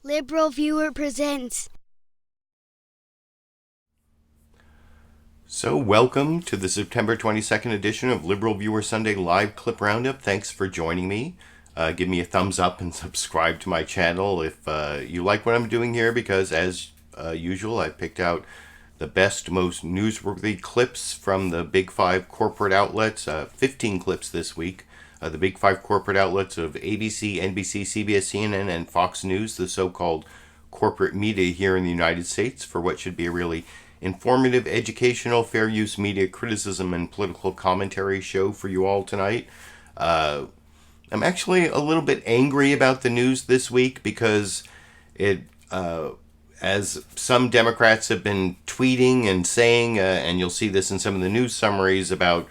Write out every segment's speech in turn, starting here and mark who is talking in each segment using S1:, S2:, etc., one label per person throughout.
S1: LiberalViewer presents.
S2: So welcome to the September 22nd edition of LiberalViewer Sunday Live Clip Roundup. Thanks for joining me. Give me a thumbs up and subscribe to my channel if you like what I'm doing here, because as usual, I picked out the best, most newsworthy clips from the big five corporate outlets, 15 clips this week. The big five corporate outlets of ABC, NBC, CBS, CNN, and Fox News, the so-called corporate media here in the United States, for what should be a really informative, educational, fair use media criticism and political commentary show for you all tonight. I'm actually a little bit angry about the news this week because it, as some Democrats have been tweeting and saying, and you'll see this in some of the news summaries about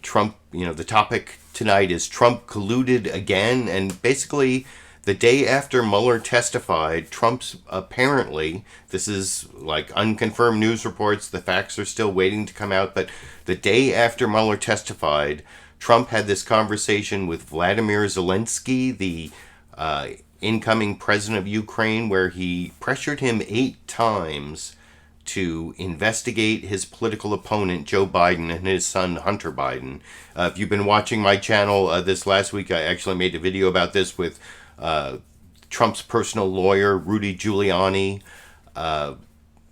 S2: Trump, the topic tonight is Trump colluded again. And basically, the day after Mueller testified, Trump's apparently, this is like unconfirmed news reports, the facts are still waiting to come out, but the day after Mueller testified, Trump had this conversation with Volodymyr Zelensky, the incoming president of Ukraine, where he pressured him 8 times to investigate his political opponent, Joe Biden, and his son, Hunter Biden. If you've been watching my channel this last week, I actually made a video about this with Trump's personal lawyer, Rudy Giuliani,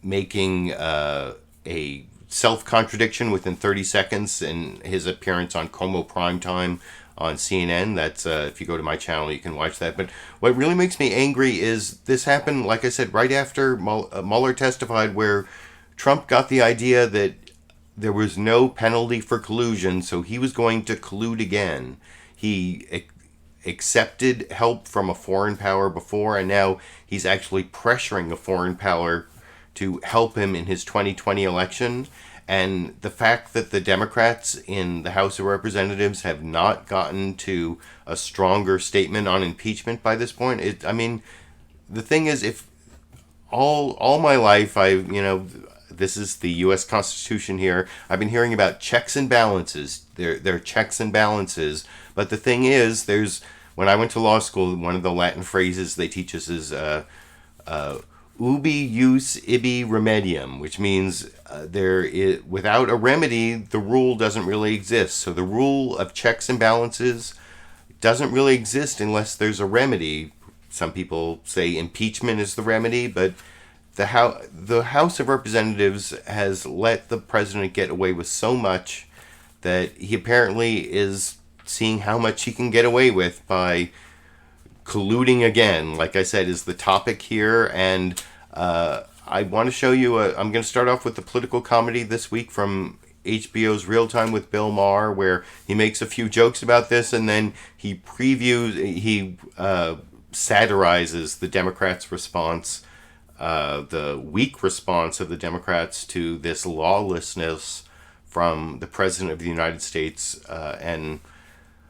S2: making a self-contradiction within 30 seconds in his appearance on Como Primetime on CNN. That's if you go to my channel, you can watch that. But what really makes me angry is this happened, like I said, right after Mueller testified, where Trump got the idea that there was no penalty for collusion, so he was going to collude again. He accepted help from a foreign power before, and now he's actually pressuring a foreign power to help him in his 2020 election. And the fact that the Democrats in the House of Representatives have not gotten to a stronger statement on impeachment by this point, the thing is, if all my life, this is the U.S. Constitution here, I've been hearing about checks and balances. There are checks and balances. But the thing is, when I went to law school, one of the Latin phrases they teach us is ubi jus ibi remedium, which means without a remedy, the rule doesn't really exist. So the rule of checks and balances doesn't really exist unless there's a remedy. Some people say impeachment is the remedy, but the House of Representatives has let the president get away with so much that he apparently is seeing how much he can get away with by colluding again, like I said, is the topic here. And I want to show you, I'm going to start off with the political comedy this week from HBO's Real Time with Bill Maher, where he makes a few jokes about this, and then he satirizes the Democrats' response, the weak response of the Democrats to this lawlessness from the President of the United States, and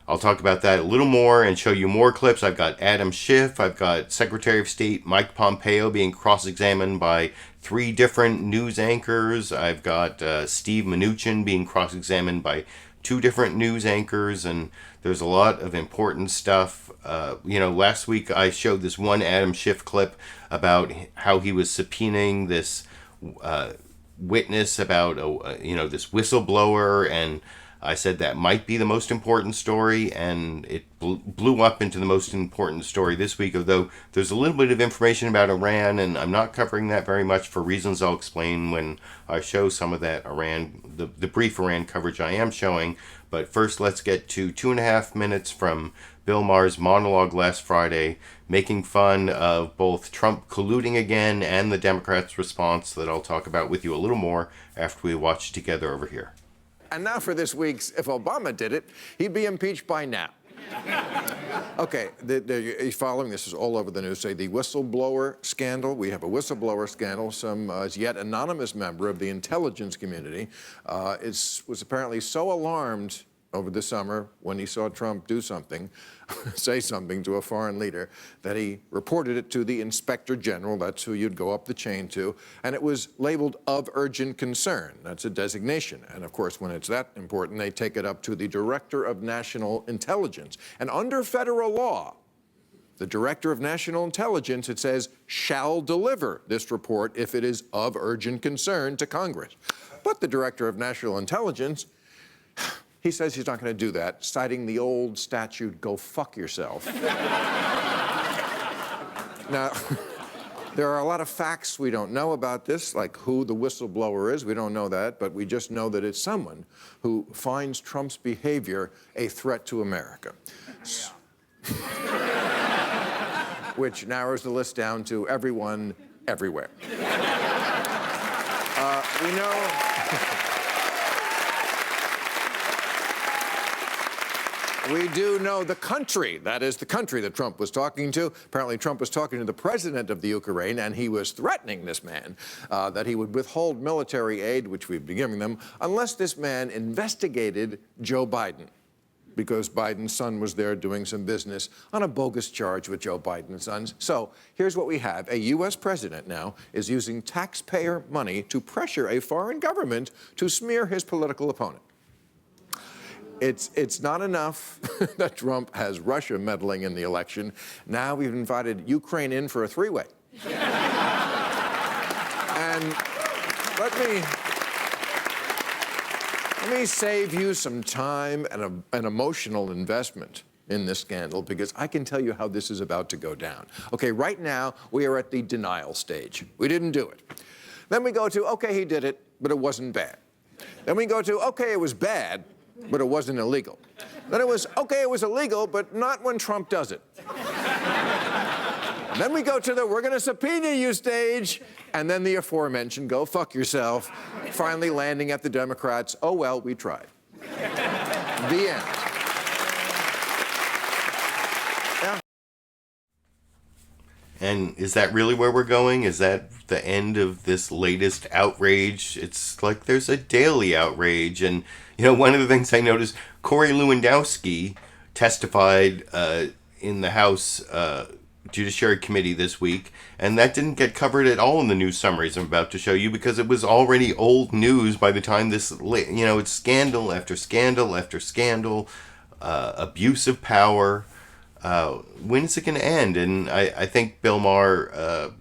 S2: I'll talk about that a little more and show you more clips. I've got Adam Schiff. I've got Secretary of State Mike Pompeo being cross-examined by 3 different news anchors. I've got Steve Mnuchin being cross-examined by 2 different news anchors, and there's a lot of important stuff. Last week I showed this one Adam Schiff clip about how he was subpoenaing this witness about, this whistleblower, and I said that might be the most important story, and it blew up into the most important story this week, although there's a little bit of information about Iran, and I'm not covering that very much for reasons I'll explain when I show some of that the brief Iran coverage I am showing. But first, let's get to 2.5 minutes from Bill Maher's monologue last Friday, making fun of both Trump colluding again and the Democrats' response that I'll talk about with you a little more after we watch it together over here.
S3: And now for this week's, if Obama did it, he'd be impeached by now. Okay, you're following this is all over the news. Say the whistleblower scandal. We have a whistleblower scandal. Some yet anonymous member of the intelligence community was apparently so alarmed over the summer when he saw Trump do something, say something to a foreign leader, that he reported it to the Inspector General. That's who you'd go up the chain to. And it was labeled of urgent concern. That's a designation. And of course, when it's that important, they take it up to the Director of National Intelligence. And under federal law, The Director of National Intelligence, it says, shall deliver this report if it is of urgent concern to Congress. But the Director of National Intelligence, he says he's not going to do that, citing the old statute, go fuck yourself. Now, there are a lot of facts we don't know about this, like who the whistleblower is. We don't know that, but we just know that it's someone who finds Trump's behavior a threat to America. Which narrows the list down to everyone, everywhere. We know... We do know the country, that is the country that Trump was talking to. Apparently Trump was talking to the president of the Ukraine, and he was threatening this man that he would withhold military aid, which we've been giving them, unless this man investigated Joe Biden, because Biden's son was there doing some business on a bogus charge with Joe Biden's sons. So here's what we have. A U.S. president now is using taxpayer money to pressure a foreign government to smear his political opponent. It's not enough that Trump has Russia meddling in the election. Now we've invited Ukraine in for a three-way. And let me save you some time and an emotional investment in this scandal, because I can tell you how this is about to go down. Okay, right now we are at the denial stage. We didn't do it. Then we go to, okay, he did it, but it wasn't bad. Then we go to, okay, it was bad, but it wasn't illegal. Then it was, okay, it was illegal, but not when Trump does it. Then we go to the, we're going to subpoena you stage, and then the aforementioned, go fuck yourself, finally landing at the Democrats, oh, well, we tried. The end. Yeah.
S2: And is that really where we're going? Is that the end of this latest outrage? It's like there's a daily outrage. And, you know, one of the things I noticed, Corey Lewandowski testified in the House Judiciary Committee this week, and that didn't get covered at all in the news summaries I'm about to show you, because it was already old news by the time this, you know, it's scandal after scandal after scandal, abuse of power. When is it going to end? And I think Bill Maher,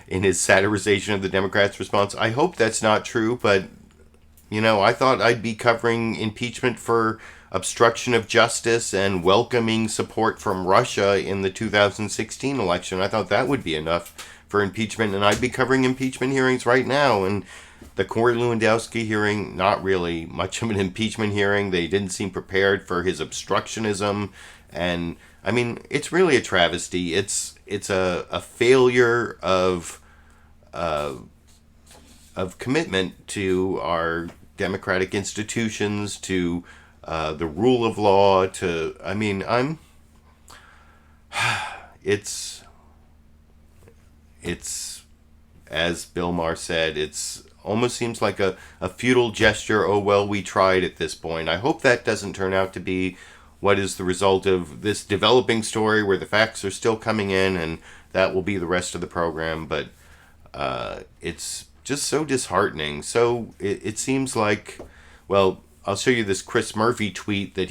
S2: in his satirization of the Democrats' response, I hope that's not true, but, you know, I thought I'd be covering impeachment for obstruction of justice and welcoming support from Russia in the 2016 election. I thought that would be enough for impeachment, and I'd be covering impeachment hearings right now. And the Corey Lewandowski hearing, not really much of an impeachment hearing. They didn't seem prepared for his obstructionism. And, I mean, it's really a travesty. It's a failure of commitment to our democratic institutions, to the rule of law, to, I mean, it's, as Bill Maher said, it's almost seems like a futile gesture. Oh, well, we tried at this point. I hope that doesn't turn out to be what is the result of this developing story where the facts are still coming in, and that will be the rest of the program. But it's just so disheartening. So it seems like, well, I'll show you this Chris Murphy tweet that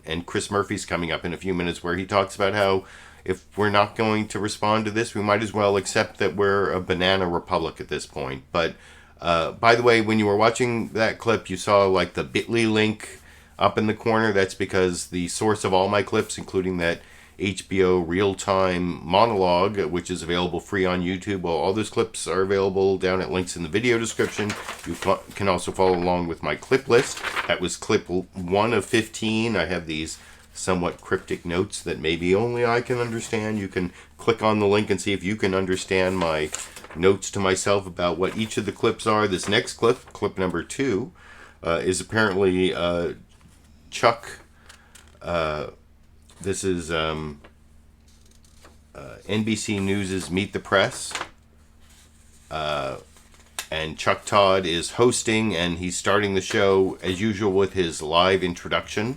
S2: and Chris Murphy's coming up in a few minutes, where he talks about how if we're not going to respond to this, we might as well accept that we're a banana republic at this point. But by the way, when you were watching that clip, you saw like the bit.ly link up in the corner. That's because the source of all my clips, including that HBO real-time monologue, which is available free on YouTube. Well, all those clips are available down at links in the video description. You can also follow along with my clip list. That was clip 1 of 15. I have these somewhat cryptic notes that maybe only I can understand. You can click on the link and see if you can understand my notes to myself about what each of the clips are. This next clip, clip number 2, is apparently Chuck... This is NBC News' Meet the Press. And Chuck Todd is hosting, and he's starting the show, as usual, with his live introduction.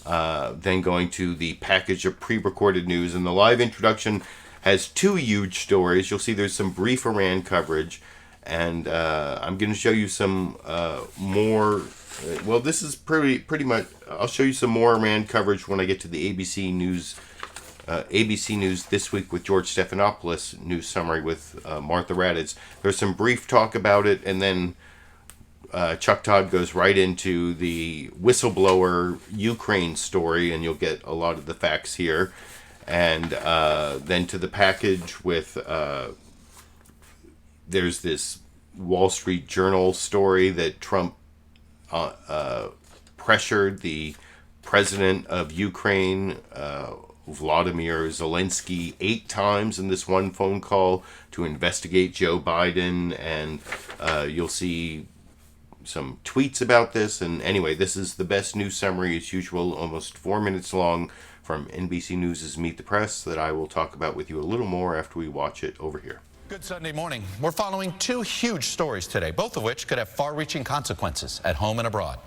S2: Then going to the package of pre-recorded news. And the live introduction has 2 huge stories. You'll see there's some brief Iran coverage. And I'm going to show you some more... Well, this is pretty much... I'll show you some more Iran coverage when I get to the ABC News ABC News This Week with George Stephanopoulos news summary with Martha Raddatz. There's some brief talk about it, and then Chuck Todd goes right into the whistleblower Ukraine story, and you'll get a lot of the facts here. And then to the package with there's this Wall Street Journal story that Trump pressured the president of Ukraine, Volodymyr Zelensky, 8 times in this one phone call to investigate Joe Biden, and you'll see some tweets about this. And anyway, this is the best news summary as usual, almost 4 minutes long, from NBC News' Meet the Press, that I will talk about with you a little more after we watch it over here.
S4: Good Sunday morning. We're following 2 huge stories today, both of which could have far-reaching consequences at home and abroad.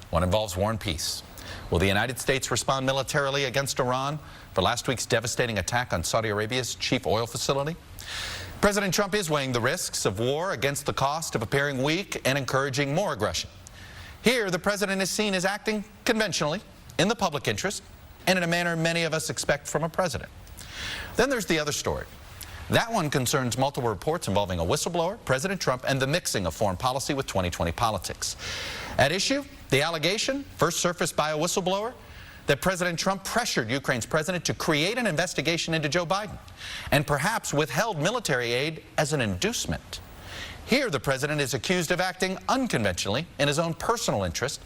S4: One involves war and peace. Will the United States respond militarily against Iran for last week's devastating attack on Saudi Arabia's chief oil facility? President Trump is weighing the risks of war against the cost of appearing weak and encouraging more aggression. Here, the president is seen as acting conventionally, in the public interest, and in a manner many of us expect from a president. Then there's the other story. That one concerns multiple reports involving a whistleblower, President Trump, and the mixing of foreign policy with 2020 politics. At issue, the allegation, first surfaced by a whistleblower, that President Trump pressured Ukraine's president to create an investigation into Joe Biden and perhaps withheld military aid as an inducement. Here, the president is accused of acting unconventionally in his own personal interest,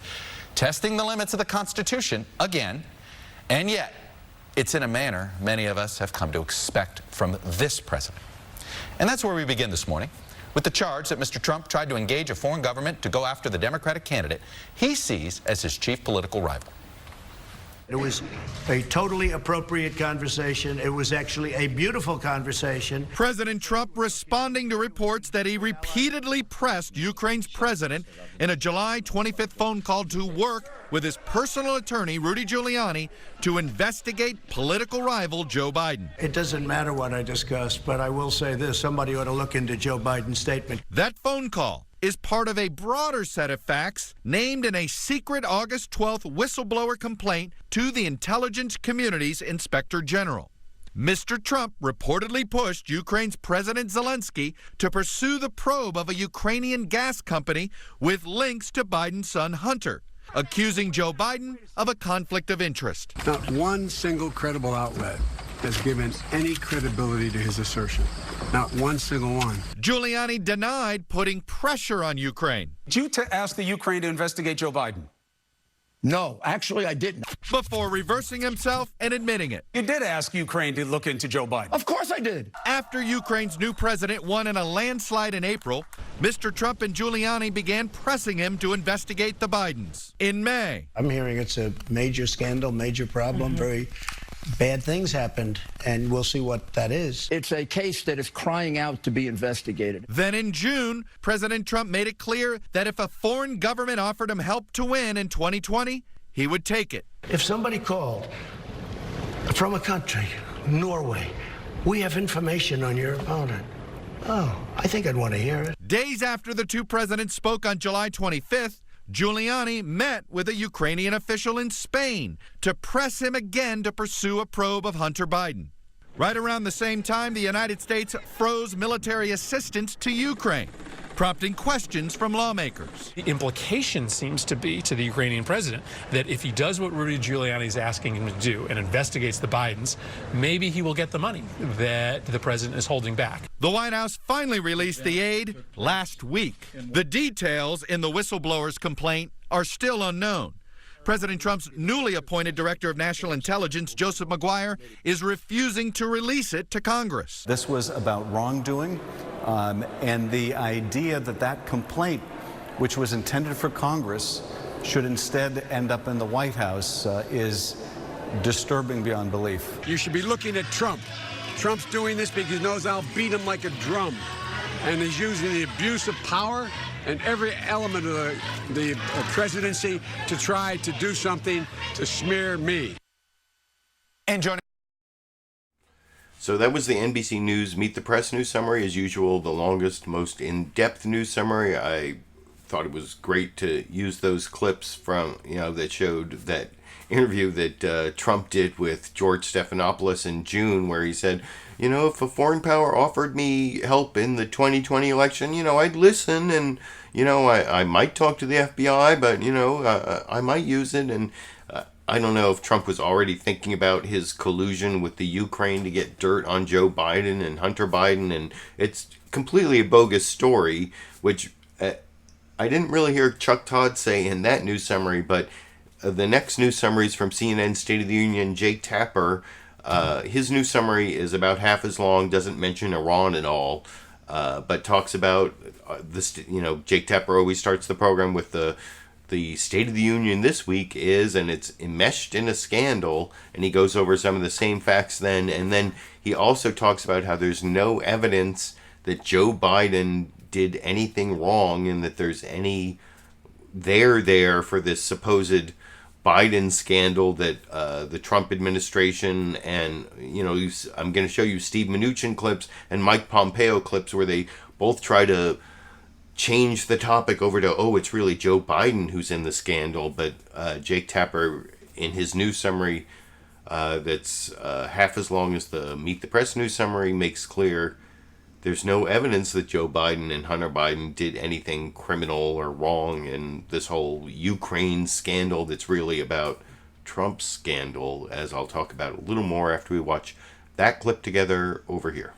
S4: testing the limits of the Constitution again, and yet it's in a manner many of us have come to expect from this president. And that's where we begin this morning, with the charge that Mr. Trump tried to engage a foreign government to go after the Democratic candidate he sees as his chief political rival.
S5: It was a totally appropriate conversation. It was actually a beautiful conversation.
S6: President Trump responding to reports that he repeatedly pressed Ukraine's president in a July 25th phone call to work with his personal attorney, Rudy Giuliani, to investigate political rival Joe Biden.
S5: It doesn't matter what I discussed, but I will say this. Somebody ought to look into Joe Biden's statement.
S6: That phone call is part of a broader set of facts named in a secret August 12th whistleblower complaint to the intelligence community's inspector general. Mr. Trump reportedly pushed Ukraine's President Zelensky to pursue the probe of a Ukrainian gas company with links to Biden's son Hunter, accusing Joe Biden of a conflict of interest.
S7: Not one single credible outlet has given any credibility to his assertion. Not one single one.
S6: Giuliani denied putting pressure on Ukraine.
S8: Did you ask the Ukraine to investigate Joe Biden?
S5: No, actually, I didn't.
S6: Before reversing himself and admitting it.
S8: You did ask Ukraine to look into Joe Biden.
S5: Of course I did.
S6: After Ukraine's new president won in a landslide in April, Mr. Trump and Giuliani began pressing him to investigate the Bidens. In May,
S5: I'm hearing it's a major scandal, major problem, very bad things happened, and we'll see what that is.
S9: It's a case that is crying out to be investigated.
S6: Then in June, President Trump made it clear that if a foreign government offered him help to win in 2020, he would take it.
S5: If somebody called from a country, Norway, we have information on your opponent. Oh, I think I'd want to hear it.
S6: Days after the two presidents spoke on July 25th, Giuliani met with a Ukrainian official in Spain to press him again to pursue a probe of Hunter Biden. Right around the same time, the United States froze military assistance to Ukraine, prompting questions from lawmakers.
S10: The implication seems to be to the Ukrainian president that if he does what Rudy Giuliani is asking him to do and investigates the Bidens, maybe he will get the money that the president is holding back.
S6: The White House finally released the aid last week. The details in the whistleblower's complaint are still unknown. President Trump's newly appointed Director of National Intelligence, Joseph Maguire, is refusing to release it to Congress.
S11: This was about wrongdoing, and the idea that that complaint, which was intended for Congress, should instead end up in the White House is disturbing beyond belief.
S7: You should be looking at Trump. Trump's doing this because he knows I'll beat him like a drum. And he's using the abuse of power and every element of the presidency to try to do something to smear me.
S4: And joining
S2: So that was the NBC News Meet the Press news summary. As usual, the longest, most in-depth news summary. I thought it was great to use those clips from, that showed that interview that Trump did with George Stephanopoulos in June, where he said, if a foreign power offered me help in the 2020 election, I'd listen, and, I might talk to the FBI, but, I might use it. And I don't know if Trump was already thinking about his collusion with the Ukraine to get dirt on Joe Biden and Hunter Biden, and it's completely a bogus story, which I didn't really hear Chuck Todd say in that news summary, but the next news summary is from CNN State of the Union. Jake Tapper, his news summary is about half as long, doesn't mention Iran at all, but talks about this. Jake Tapper always starts the program with the State of the Union this week is, and it's enmeshed in a scandal, and he goes over some of the same facts then, and then he also talks about how there's no evidence that Joe Biden did anything wrong, and that there's any there for this supposed Biden scandal that the Trump administration and, I'm going to show you Steve Mnuchin clips and Mike Pompeo clips where they both try to change the topic over to, it's really Joe Biden who's in the scandal. But Jake Tapper, in his news summary that's half as long as the Meet the Press news summary, makes clear there's no evidence that Joe Biden and Hunter Biden did anything criminal or wrong in this whole Ukraine scandal that's really about Trump's scandal, as I'll talk about a little more after we watch that clip together over here.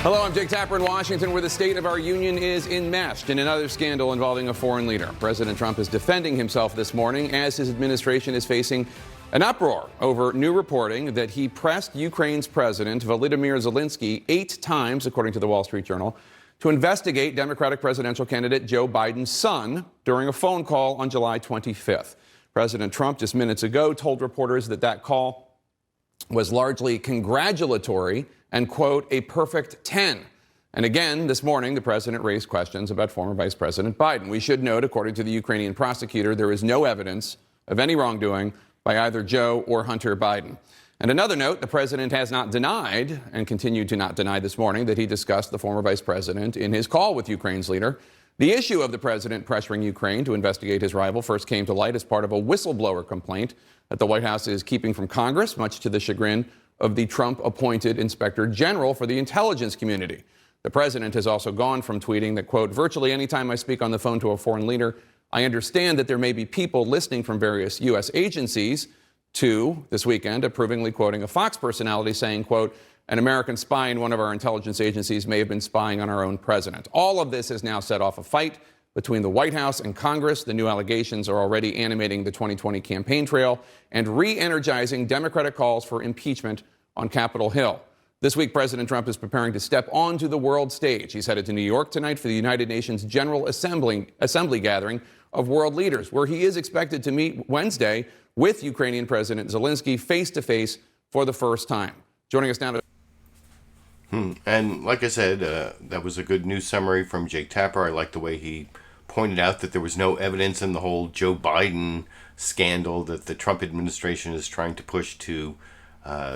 S12: Hello, I'm Jake Tapper in Washington, where the state of our union is enmeshed in another scandal involving a foreign leader. President Trump is defending himself this morning as his administration is facing an uproar over new reporting that he pressed Ukraine's President Volodymyr Zelensky 8 times, according to the Wall Street Journal, to investigate Democratic presidential candidate Joe Biden's son during a phone call on July 25th. President Trump just minutes ago told reporters that call was largely congratulatory and, quote, a perfect 10. And again, this morning, the president raised questions about former Vice President Biden. We should note, according to the Ukrainian prosecutor, there is no evidence of any wrongdoing by either Joe or Hunter Biden. And another note, the president has not denied, and continued to not deny this morning, that he discussed the former vice president in his call with Ukraine's leader. The issue of the president pressuring Ukraine to investigate his rival first came to light as part of a whistleblower complaint that the White House is keeping from Congress, much to the chagrin of the Trump-appointed Inspector General for the intelligence community. The president has also gone from tweeting that, quote, virtually any time I speak on the phone to a foreign leader, I understand that there may be people listening from various U.S. agencies, to, this weekend, approvingly quoting a Fox personality saying, quote, an American spy in one of our intelligence agencies may have been spying on our own president. All of this has now set off a fight between the White House and Congress. The new allegations are already animating the 2020 campaign trail and re-energizing Democratic calls for impeachment on Capitol Hill. This week, President Trump is preparing to step onto the world stage. He's headed to New York tonight for the United Nations General Assembly gathering of world leaders, where he is expected to meet Wednesday with Ukrainian President Zelensky face-to-face for the first time. Joining us now to...
S2: And like I said, that was a good news summary from Jake Tapper. I like the way he pointed out that there was no evidence in the whole Joe Biden scandal that the Trump administration is trying to push to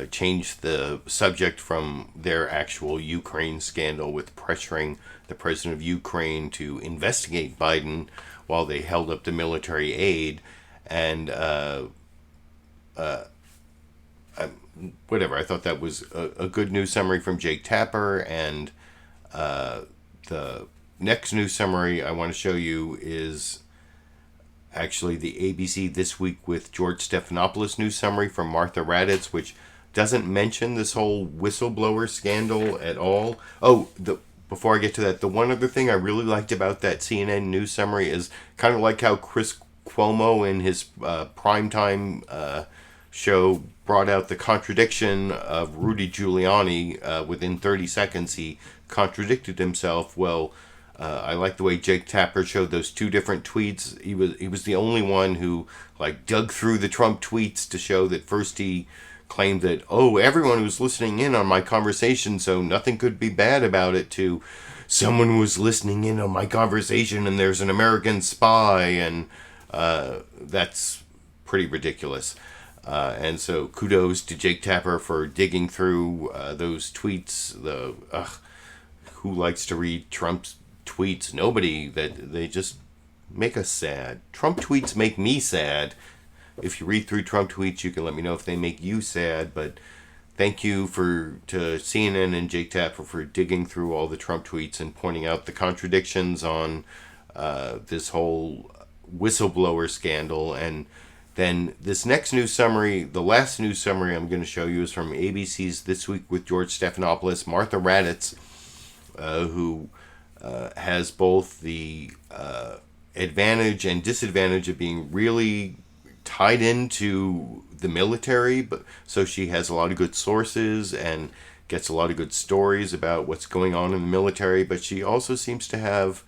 S2: change the subject from their actual Ukraine scandal with pressuring the president of Ukraine to investigate Biden while they held up the military aid. And whatever, I thought that was a good news summary from Jake Tapper. And the next news summary I want to show you is actually the ABC This Week with George Stephanopoulos news summary from Martha Raddatz, which doesn't mention this whole whistleblower scandal at all. Before I get to that, the one other thing I really liked about that CNN news summary is kind of like how Chris Cuomo in his primetime show brought out the contradiction of Rudy Giuliani. Within 30 seconds, he contradicted himself. Well, I like the way Jake Tapper showed those two different tweets. He was the only one who dug through the Trump tweets to show that first he claimed that, everyone was listening in on my conversation, so nothing could be bad about it, to someone was listening in on my conversation and there's an American spy, and that's pretty ridiculous. And so kudos to Jake Tapper for digging through those tweets. Who likes to read Trump's tweets. Nobody, that they just make us sad. Trump tweets make me sad. If you read through Trump tweets, you can let me know if they make you sad. But thank you to CNN and Jake Tapper for digging through all the Trump tweets and pointing out the contradictions on this whole whistleblower scandal. And then this next news summary, the last news summary I'm going to show you, is from ABC's This Week with George Stephanopoulos. Martha Raddatz, who has both the advantage and disadvantage of being really tied into the military, but so she has a lot of good sources and gets a lot of good stories about what's going on in the military, but she also seems to have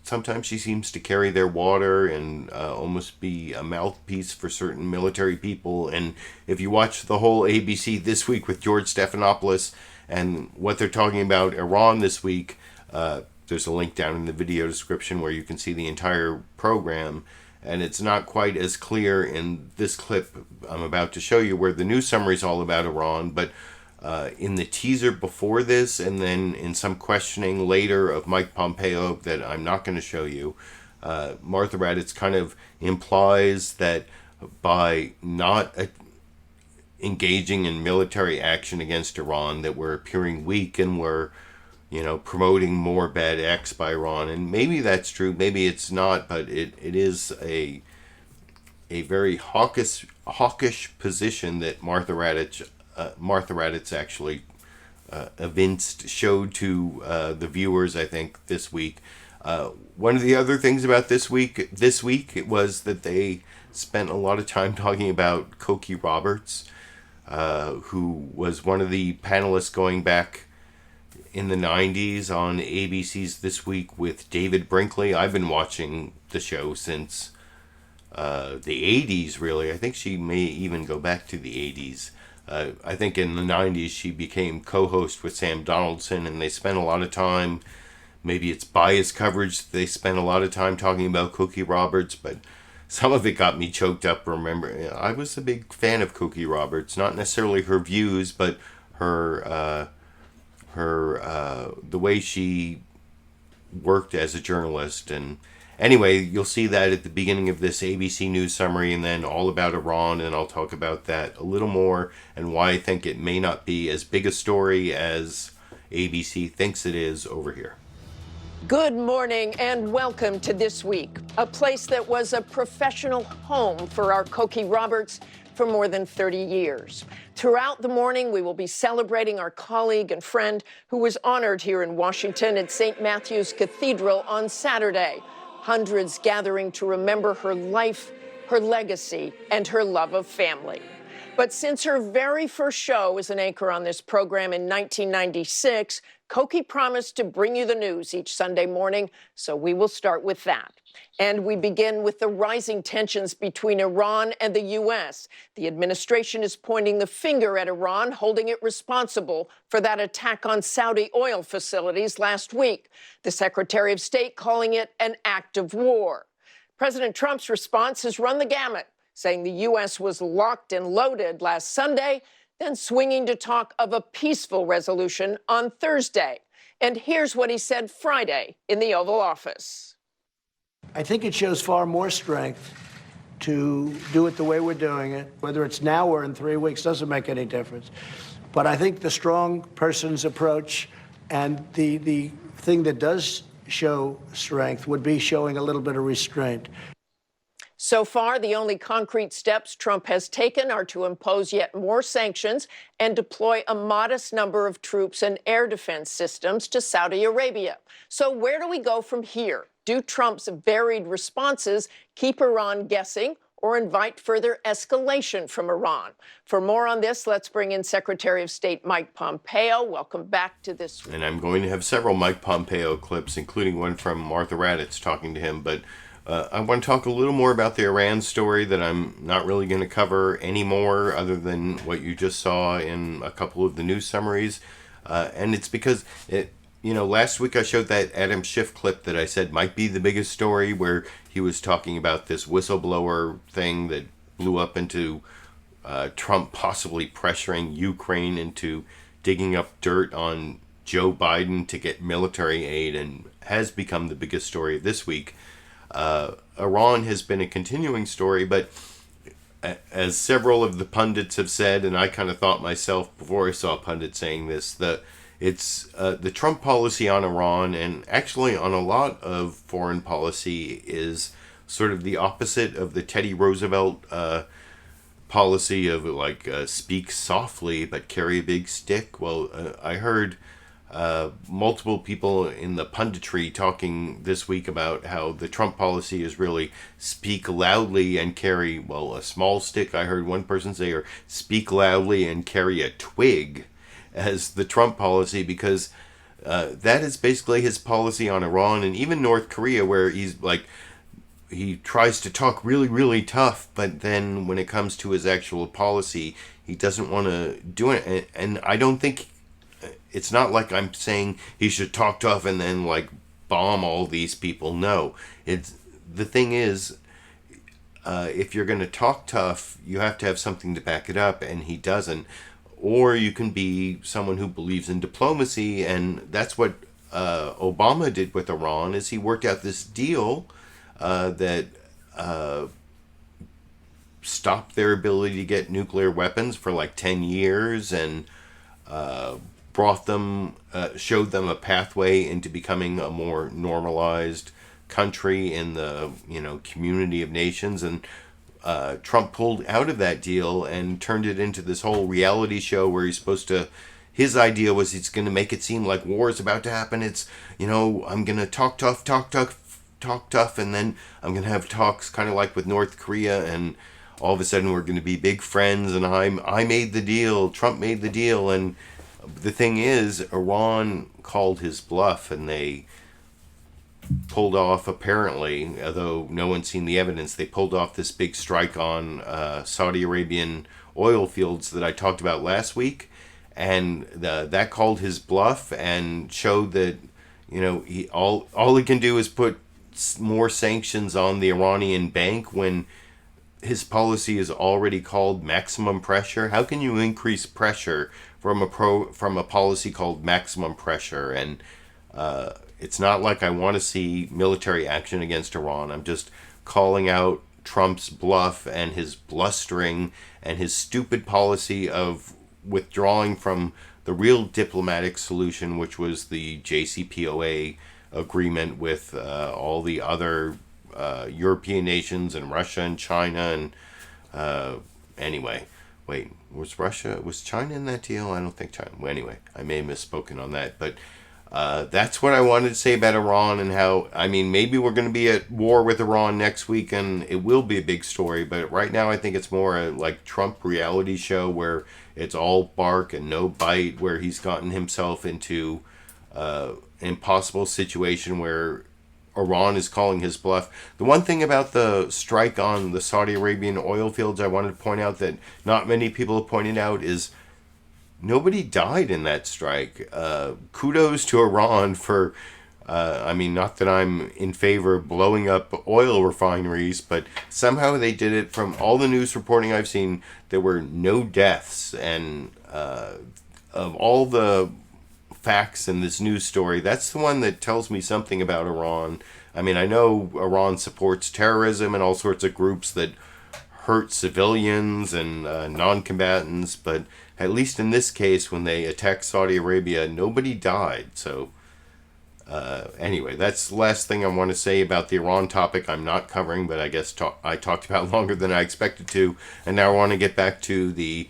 S2: sometimes she seems to carry their water and almost be a mouthpiece for certain military people. And if you watch the whole ABC This Week with George Stephanopoulos and what they're talking about Iran this week, there's a link down in the video description where you can see the entire program. And it's not quite as clear in this clip I'm about to show you, where the news summary is all about Iran, but in the teaser before this, and then in some questioning later of Mike Pompeo that I'm not going to show you, Martha Raddatz kind of implies that by not engaging in military action against Iran, that we're appearing weak and we're, promoting more bad acts by Iran. And maybe that's true, maybe it's not, but it is a very hawkish position that Martha Raddatz actually showed to the viewers, I think, this week. One of the other things about this week it was that they spent a lot of time talking about Cokie Roberts, who was one of the panelists going back in the 90s on ABC's This Week with David Brinkley. I've been watching the show since the 80s, really. I think she may even go back to the 80s. I think in the 90s she became co-host with Sam Donaldson, and they spent a lot of time, maybe it's bias coverage, they spent a lot of time talking about Cokie Roberts, but some of it got me choked up. Remember, I was a big fan of Cokie Roberts, not necessarily her views, but her the way she worked as a journalist. And anyway, you'll see that at the beginning of this ABC News summary, and then all about Iran, and I'll talk about that a little more and why I think it may not be as big a story as ABC thinks it is over here.
S13: Good morning and welcome to This Week, a place that was a professional home for our Cokie Roberts for more than 30 years. Throughout the morning, we will be celebrating our colleague and friend who was honored here in Washington at St. Matthew's Cathedral on Saturday. Hundreds gathering to remember her life, her legacy, and her love of family. But since her very first show as an anchor on this program in 1996, Cokie promised to bring you the news each Sunday morning, so we will start with that. And we begin with the rising tensions between Iran and the U.S. The administration is pointing the finger at Iran, holding it responsible for that attack on Saudi oil facilities last week. The Secretary of State calling it an act of war. President Trump's response has run the gamut, saying the U.S. was locked and loaded last Sunday, then swinging to talk of a peaceful resolution on Thursday. And here's what he said Friday in the Oval Office.
S5: I think it shows far more strength to do it the way we're doing it. Whether it's now or in 3 weeks doesn't make any difference. But I think the strong person's approach and the thing that does show strength would be showing a little bit of restraint.
S13: So far, the only concrete steps Trump has taken are to impose yet more sanctions and deploy a modest number of troops and air defense systems to Saudi Arabia. So where do we go from here? Do Trump's varied responses keep Iran guessing or invite further escalation from Iran? For more on this, let's bring in Secretary of State Mike Pompeo. Welcome back to This Week.
S2: And I'm going to have several Mike Pompeo clips, including one from Martha Raddatz talking to him, but I want to talk a little more about the Iran story that I'm not really going to cover anymore, other than what you just saw in a couple of the news summaries. And it's because, last week I showed that Adam Schiff clip that I said might be the biggest story, where he was talking about this whistleblower thing that blew up into Trump possibly pressuring Ukraine into digging up dirt on Joe Biden to get military aid and has become the biggest story of this week. Iran has been a continuing story, but as several of the pundits have said, and I kind of thought myself before I saw a pundit saying this, it's the Trump policy on Iran, and actually on a lot of foreign policy, is sort of the opposite of the Teddy Roosevelt policy of like speak softly but carry a big stick. Well, I heard multiple people in the punditry talking this week about how the Trump policy is really speak loudly and carry, well, a small stick. I heard one person say, or speak loudly and carry a twig, as the Trump policy, because that is basically his policy on Iran and even North Korea, where he's like, he tries to talk really, really tough, but then when it comes to his actual policy, he doesn't want to do it. And I don't think, it's not like I'm saying he should talk tough and then like bomb all these people. No, the thing is, if you're going to talk tough, you have to have something to back it up, and he doesn't. Or you can be someone who believes in diplomacy, and that's what Obama did with Iran, is he worked out this deal that stopped their ability to get nuclear weapons for like 10 years and brought them, showed them a pathway into becoming a more normalized country in the, community of nations. And Trump pulled out of that deal and turned it into this whole reality show where he's supposed to, his idea was he's going to make it seem like war is about to happen. It's, I'm going to talk tough, and then I'm going to have talks kind of like with North Korea, and all of a sudden we're going to be big friends, and I made the deal, Trump made the deal. And the thing is, Iran called his bluff, and they pulled off, apparently, although no one's seen the evidence, they pulled off this big strike on Saudi Arabian oil fields that I talked about last week, and that called his bluff and showed that, all he can do is put more sanctions on the Iranian bank when his policy is already called maximum pressure. How can you increase pressure from a policy called maximum pressure? And it's not like I want to see military action against Iran. I'm just calling out Trump's bluff and his blustering and his stupid policy of withdrawing from the real diplomatic solution, which was the JCPOA agreement with all the other European nations and Russia and China. And anyway, wait, was China in that deal? I don't think China. Well, anyway, I may have misspoken on that, but that's what I wanted to say about Iran, and how, maybe we're going to be at war with Iran next week, and it will be a big story, but right now I think it's more a like Trump reality show where it's all bark and no bite, where he's gotten himself into an impossible situation where Iran is calling his bluff. The one thing about the strike on the Saudi Arabian oil fields I wanted to point out that not many people have pointed out is nobody died in that strike. Kudos to Iran for, not that I'm in favor of blowing up oil refineries, but somehow they did it. From all the news reporting I've seen, there were no deaths. And of all the facts in this news story, that's the one that tells me something about Iran. I know Iran supports terrorism and all sorts of groups that hurt civilians and non-combatants, but at least in this case, when they attacked Saudi Arabia, nobody died. So anyway, that's the last thing I want to say about the Iran topic. I'm not covering, but I guess I talked about longer than I expected to. And now I want to get back to the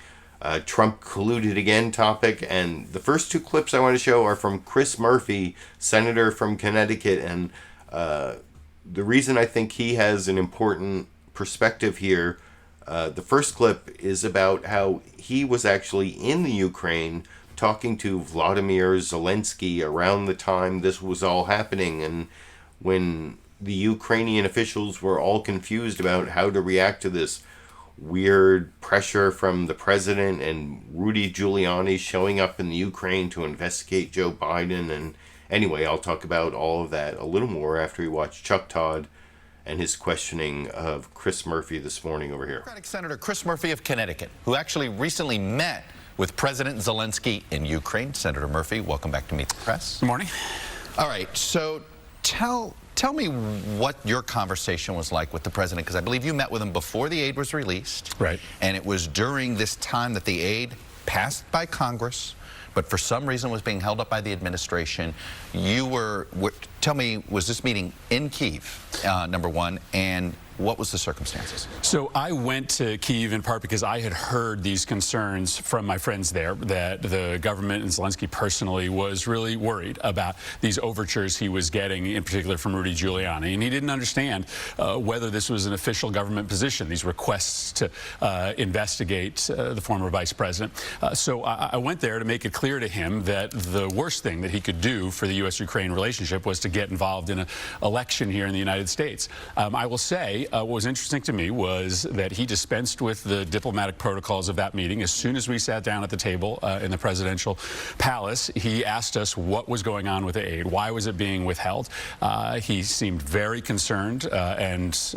S2: Trump colluded again topic. And the first two clips I want to show are from Chris Murphy, senator from Connecticut. And the reason I think he has an important perspective here, the first clip is about how he was actually in the Ukraine talking to Volodymyr Zelensky around the time this was all happening, and when the Ukrainian officials were all confused about how to react to this weird pressure from the president and Rudy Giuliani showing up in the Ukraine to investigate Joe Biden. And anyway, I'll talk about all of that a little more after we watch Chuck Todd and his questioning of Chris Murphy this morning over here.
S4: Democratic Senator Chris Murphy of Connecticut, who actually recently met with President Zelensky in Ukraine. Senator Murphy, welcome back to Meet the Press.
S8: Good morning.
S4: All right, so tell me what your conversation was like with the president, because I believe you met with him before the aid was released.
S10: Right.
S4: And it was during this time that the aid passed by Congress, but for some reason was being held up by the administration. Tell me, was this meeting in Kyiv, number one, and what was the circumstances?
S8: So I went to Kyiv in part because I had heard these concerns from my friends there that the government and Zelensky personally was really worried about these overtures he was getting, in particular from Rudy Giuliani. And he didn't understand whether this was an official government position, these requests to investigate the former vice president. So I went there to make it clear to him that the worst thing that he could do for the U.S.-Ukraine relationship was to get involved in an election here in the United States. I will say, what was interesting to me was that he dispensed with the diplomatic protocols of that meeting. As soon as we sat down at the table in the presidential palace, he asked us what was going on with the aid. Why was it being withheld? He seemed very concerned and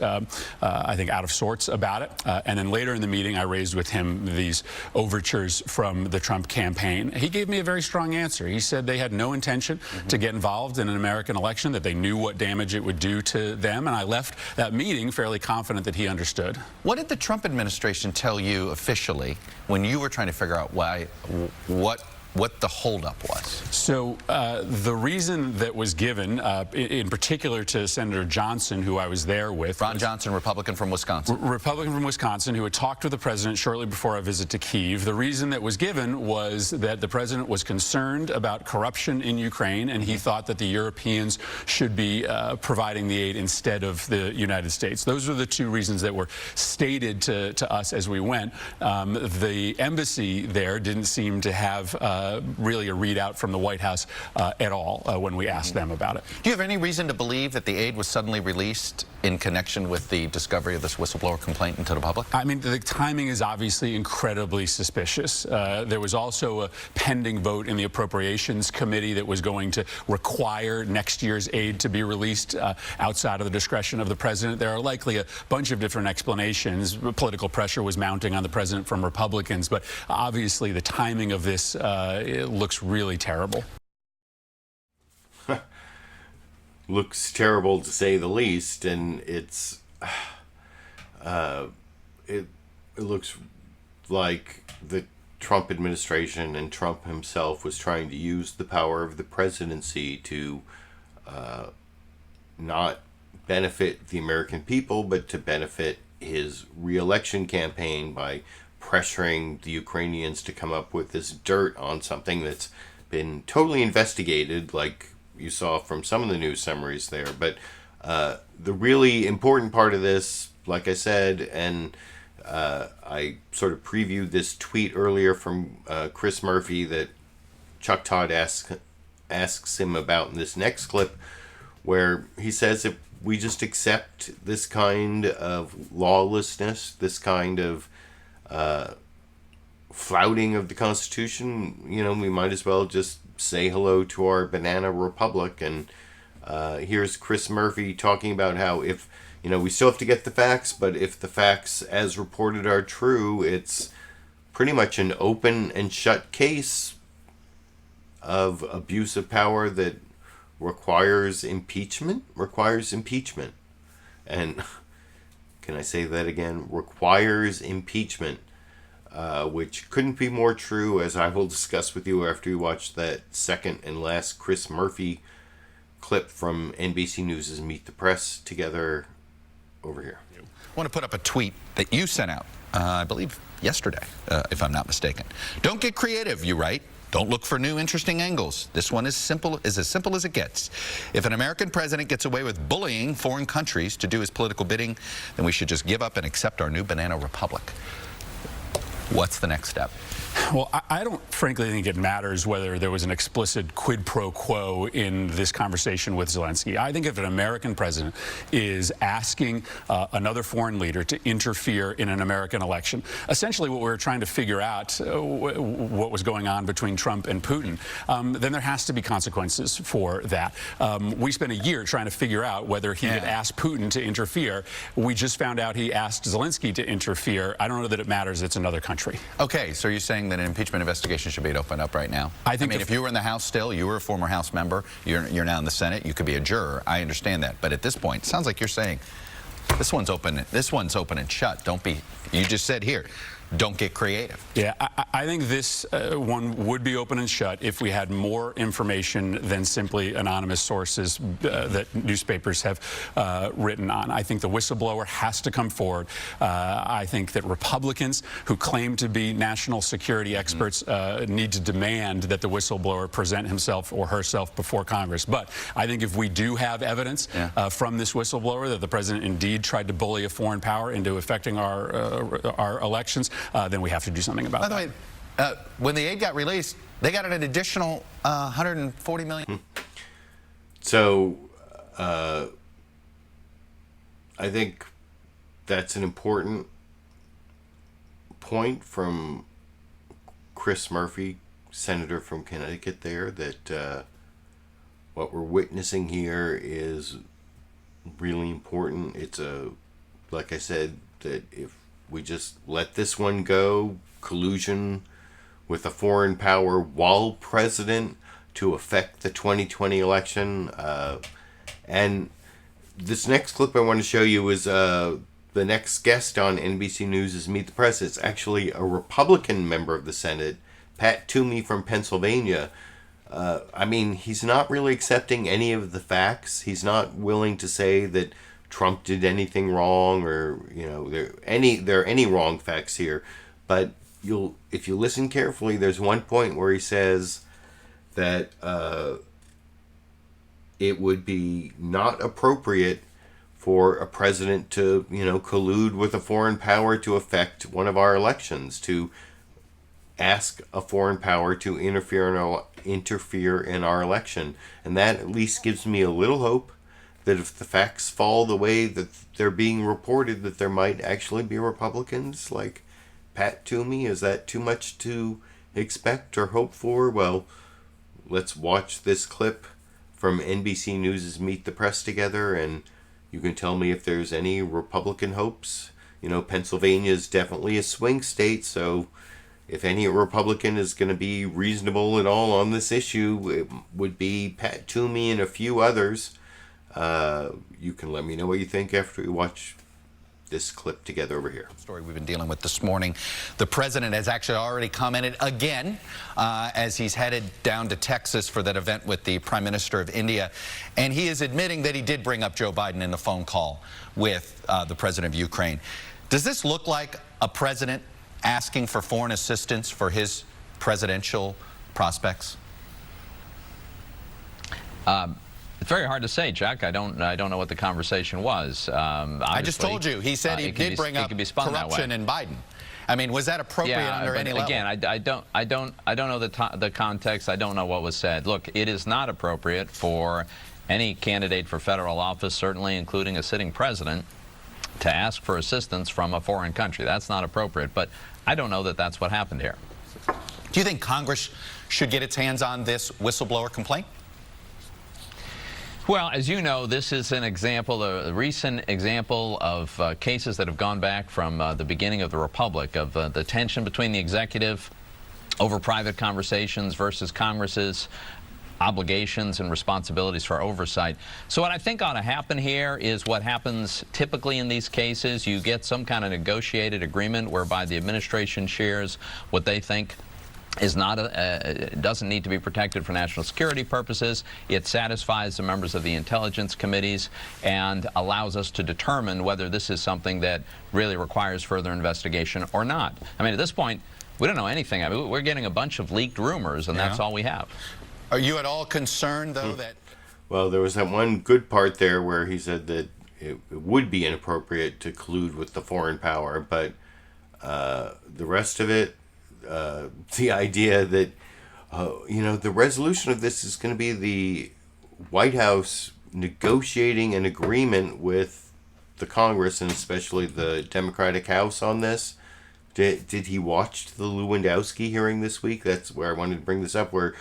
S8: I think out of sorts about it. And then later in the meeting, I raised with him these overtures from the Trump campaign. He gave me a very strong answer. He said they had no intention to get involved in an American election, that they knew what damage it would do to them. And I left that meeting fairly confident that he understood.
S4: What did the Trump administration tell you officially when you were trying to figure out what the holdup was?
S8: So the reason that was given, in particular to Senator Johnson, who I was there with.
S4: Ron Johnson, Republican from Wisconsin.
S8: Republican from Wisconsin, who had talked with the president shortly before our visit to Kyiv. The reason that was given was that the president was concerned about corruption in Ukraine, and he thought that the Europeans should be providing the aid instead of the United States. Those were the two reasons that were stated to us as we went. The embassy there didn't seem to have really a readout from the White House at all when we asked them about it.
S4: Do you have any reason to believe that the aid was suddenly released in connection with the discovery of this whistleblower complaint into the public?
S8: I mean, the timing is obviously incredibly suspicious. There was also a pending vote in the Appropriations Committee that was going to require next year's aid to be released outside of the discretion of the president. There are likely a bunch of different explanations. Political pressure was mounting on the president from Republicans, but obviously the timing of this it looks really terrible.
S2: Looks terrible to say the least, and it looks like the Trump administration and Trump himself was trying to use the power of the presidency to not benefit the American people, but to benefit his re-election campaign by pressuring the Ukrainians to come up with this dirt on something that's been totally investigated, like you saw from some of the news summaries there. But the really important part of this, like I said, and I sort of previewed this tweet earlier from Chris Murphy that Chuck Todd asks him about in this next clip, where he says if we just accept this kind of lawlessness, this kind of flouting of the Constitution, you know, we might as well just say hello to our banana republic. And here's Chris Murphy talking about how if, you know, we still have to get the facts, but if the facts as reported are true, it's pretty much an open and shut case of abuse of power that requires impeachment. And can I say that again? Requires impeachment, which couldn't be more true, as I will discuss with you after you watch that second and last Chris Murphy clip from NBC News' Meet the Press together over here.
S4: I want to put up a tweet that you sent out, I believe yesterday, if I'm not mistaken. Don't get creative, you write. Don't look for new, interesting angles. This one is as simple as it gets. If an American president gets away with bullying foreign countries to do his political bidding, then we should just give up and accept our new banana republic. What's the next step?
S8: Well, I don't frankly think it matters whether there was an explicit quid pro quo in this conversation with Zelensky. I think if an American president is asking another foreign leader to interfere in an American election, essentially what we were trying to figure out, what was going on between Trump and Putin, then there has to be consequences for that. We spent a year trying to figure out whether he had asked Putin to interfere. We just found out he asked Zelensky to interfere. I don't know that it matters. It's another country. country.
S4: Okay, so you're saying that an impeachment investigation should be opened up right now?
S8: I mean,
S4: if you were in the House still, you were a former House member, you're now in the Senate, you could be a juror. I understand that. But at this point, it sounds like you're saying this one's open and shut. Don't be, you just said here, don't get creative.
S8: Yeah, I think this one would be open and shut if we had more information than simply anonymous sources that newspapers have written on. I think the whistleblower has to come forward. I think that Republicans who claim to be national security experts need to demand that the whistleblower present himself or herself before Congress. But I think if we do have evidence from this whistleblower that the president indeed tried to bully a foreign power into affecting our elections, then we have to do something about that.
S4: By the way, when the aid got released, they got an additional $140 million.
S2: So, I think that's an important point from Chris Murphy, senator from Connecticut there, that what we're witnessing here is really important. It's like I said, that if we just let this one go, collusion with a foreign power while president to affect the 2020 election. And this next clip I want to show you is the next guest on NBC News' Meet the Press. It's actually a Republican member of the Senate, Pat Toomey from Pennsylvania. I mean, he's not really accepting any of the facts. He's not willing to say that Trump did anything wrong, or there are any wrong facts here. But if you listen carefully, there's one point where he says that it would be not appropriate for a president to collude with a foreign power to affect one of our elections, to ask a foreign power to interfere in our election. And that at least gives me a little hope that if the facts fall the way that they're being reported, that there might actually be Republicans like Pat Toomey. Is that too much to expect or hope for? Well, let's watch this clip from NBC News' Meet the Press together, and you can tell me if there's any Republican hopes. Pennsylvania is definitely a swing state, so if any Republican is going to be reasonable at all on this issue, it would be Pat Toomey and a few others. You can let me know what you think after you watch this clip together over here.
S4: Story we've been dealing with this morning. The president has actually already commented again as he's headed down to Texas for that event with the Prime Minister of India. And he is admitting that he did bring up Joe Biden in the phone call with the president of Ukraine. Does this look like a president asking for foreign assistance for his presidential prospects?
S14: It's very hard to say, Chuck. I don't know what the conversation was.
S4: I just told you. He said he did bring up corruption in Biden. I mean, was that appropriate under any level?
S14: Again, I don't know the context. I don't know what was said. Look, it is not appropriate for any candidate for federal office, certainly including a sitting president, to ask for assistance from a foreign country. That's not appropriate. But I don't know that that's what happened here.
S4: Do you think Congress should get its hands on this whistleblower complaint?
S14: Well, as you know, this is an example, a recent example of cases that have gone back from the beginning of the Republic, of the tension between the executive over private conversations versus Congress's obligations and responsibilities for oversight. So what I think ought to happen here is what happens typically in these cases. You get some kind of negotiated agreement whereby the administration shares what they think is not doesn't need to be protected for national security purposes. It satisfies the members of the intelligence committees and allows us to determine whether this is something that really requires further investigation or not. I mean, at this point, we don't know anything. I mean, we're getting a bunch of leaked rumors, and that's all we have.
S4: Are you at all concerned, though, that...
S2: Well, there was that one good part there where he said that it would be inappropriate to collude with the foreign power, but the rest of it, the idea that, the resolution of this is going to be the White House negotiating an agreement with the Congress, and especially the Democratic House on this. Did he watch the Lewandowski hearing this week? That's where I wanted to bring this up, where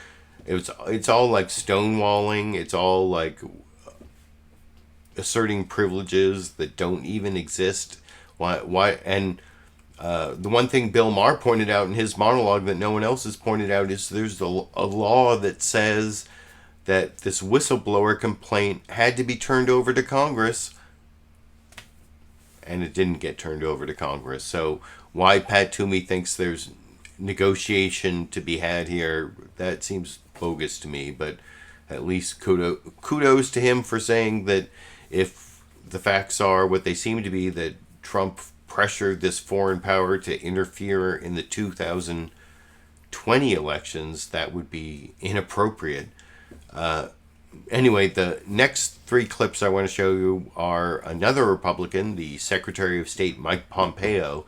S2: it's all like stonewalling. It's all like asserting privileges that don't even exist. Why? And The one thing Bill Maher pointed out in his monologue that no one else has pointed out is there's a law that says that this whistleblower complaint had to be turned over to Congress, and it didn't get turned over to Congress. So why Pat Toomey thinks there's negotiation to be had here, that seems bogus to me, but at least kudos to him for saying that if the facts are what they seem to be, that Trump pressured this foreign power to interfere in the 2020 elections, that would be inappropriate. Anyway, the next three clips I want to show you are another Republican, the Secretary of State Mike Pompeo,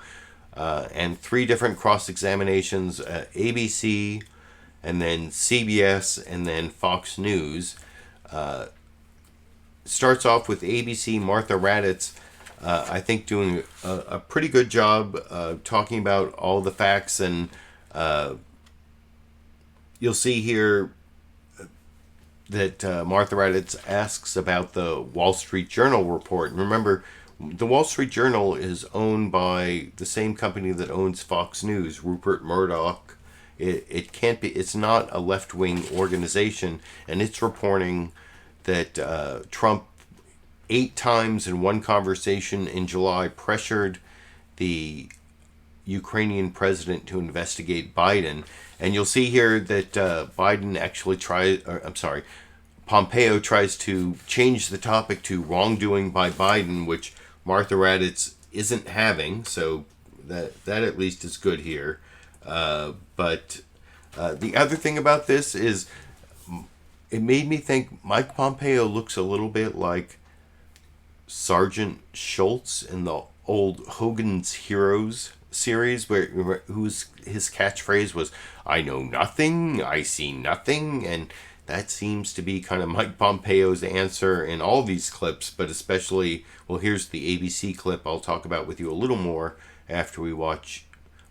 S2: and three different cross-examinations, ABC, and then CBS, and then Fox News. Starts off with ABC, Martha Raddatz, I think doing a pretty good job talking about all the facts, and you'll see here that Martha Raddatz asks about the Wall Street Journal report. And remember, the Wall Street Journal is owned by the same company that owns Fox News, Rupert Murdoch. It can't be, it's not a left-wing organization, and it's reporting that Trump 8 times in one conversation in July pressured the Ukrainian president to investigate Biden. And you'll see here that Biden actually Pompeo tries to change the topic to wrongdoing by Biden, which Martha Raddatz isn't having, so that at least is good here. But the other thing about this is it made me think Mike Pompeo looks a little bit like Sergeant Schultz in the old Hogan's Heroes series, whose his catchphrase was, "I know nothing, I see nothing," and that seems to be kind of Mike Pompeo's answer in all these clips, but especially, well, here's the ABC clip I'll talk about with you a little more after we watch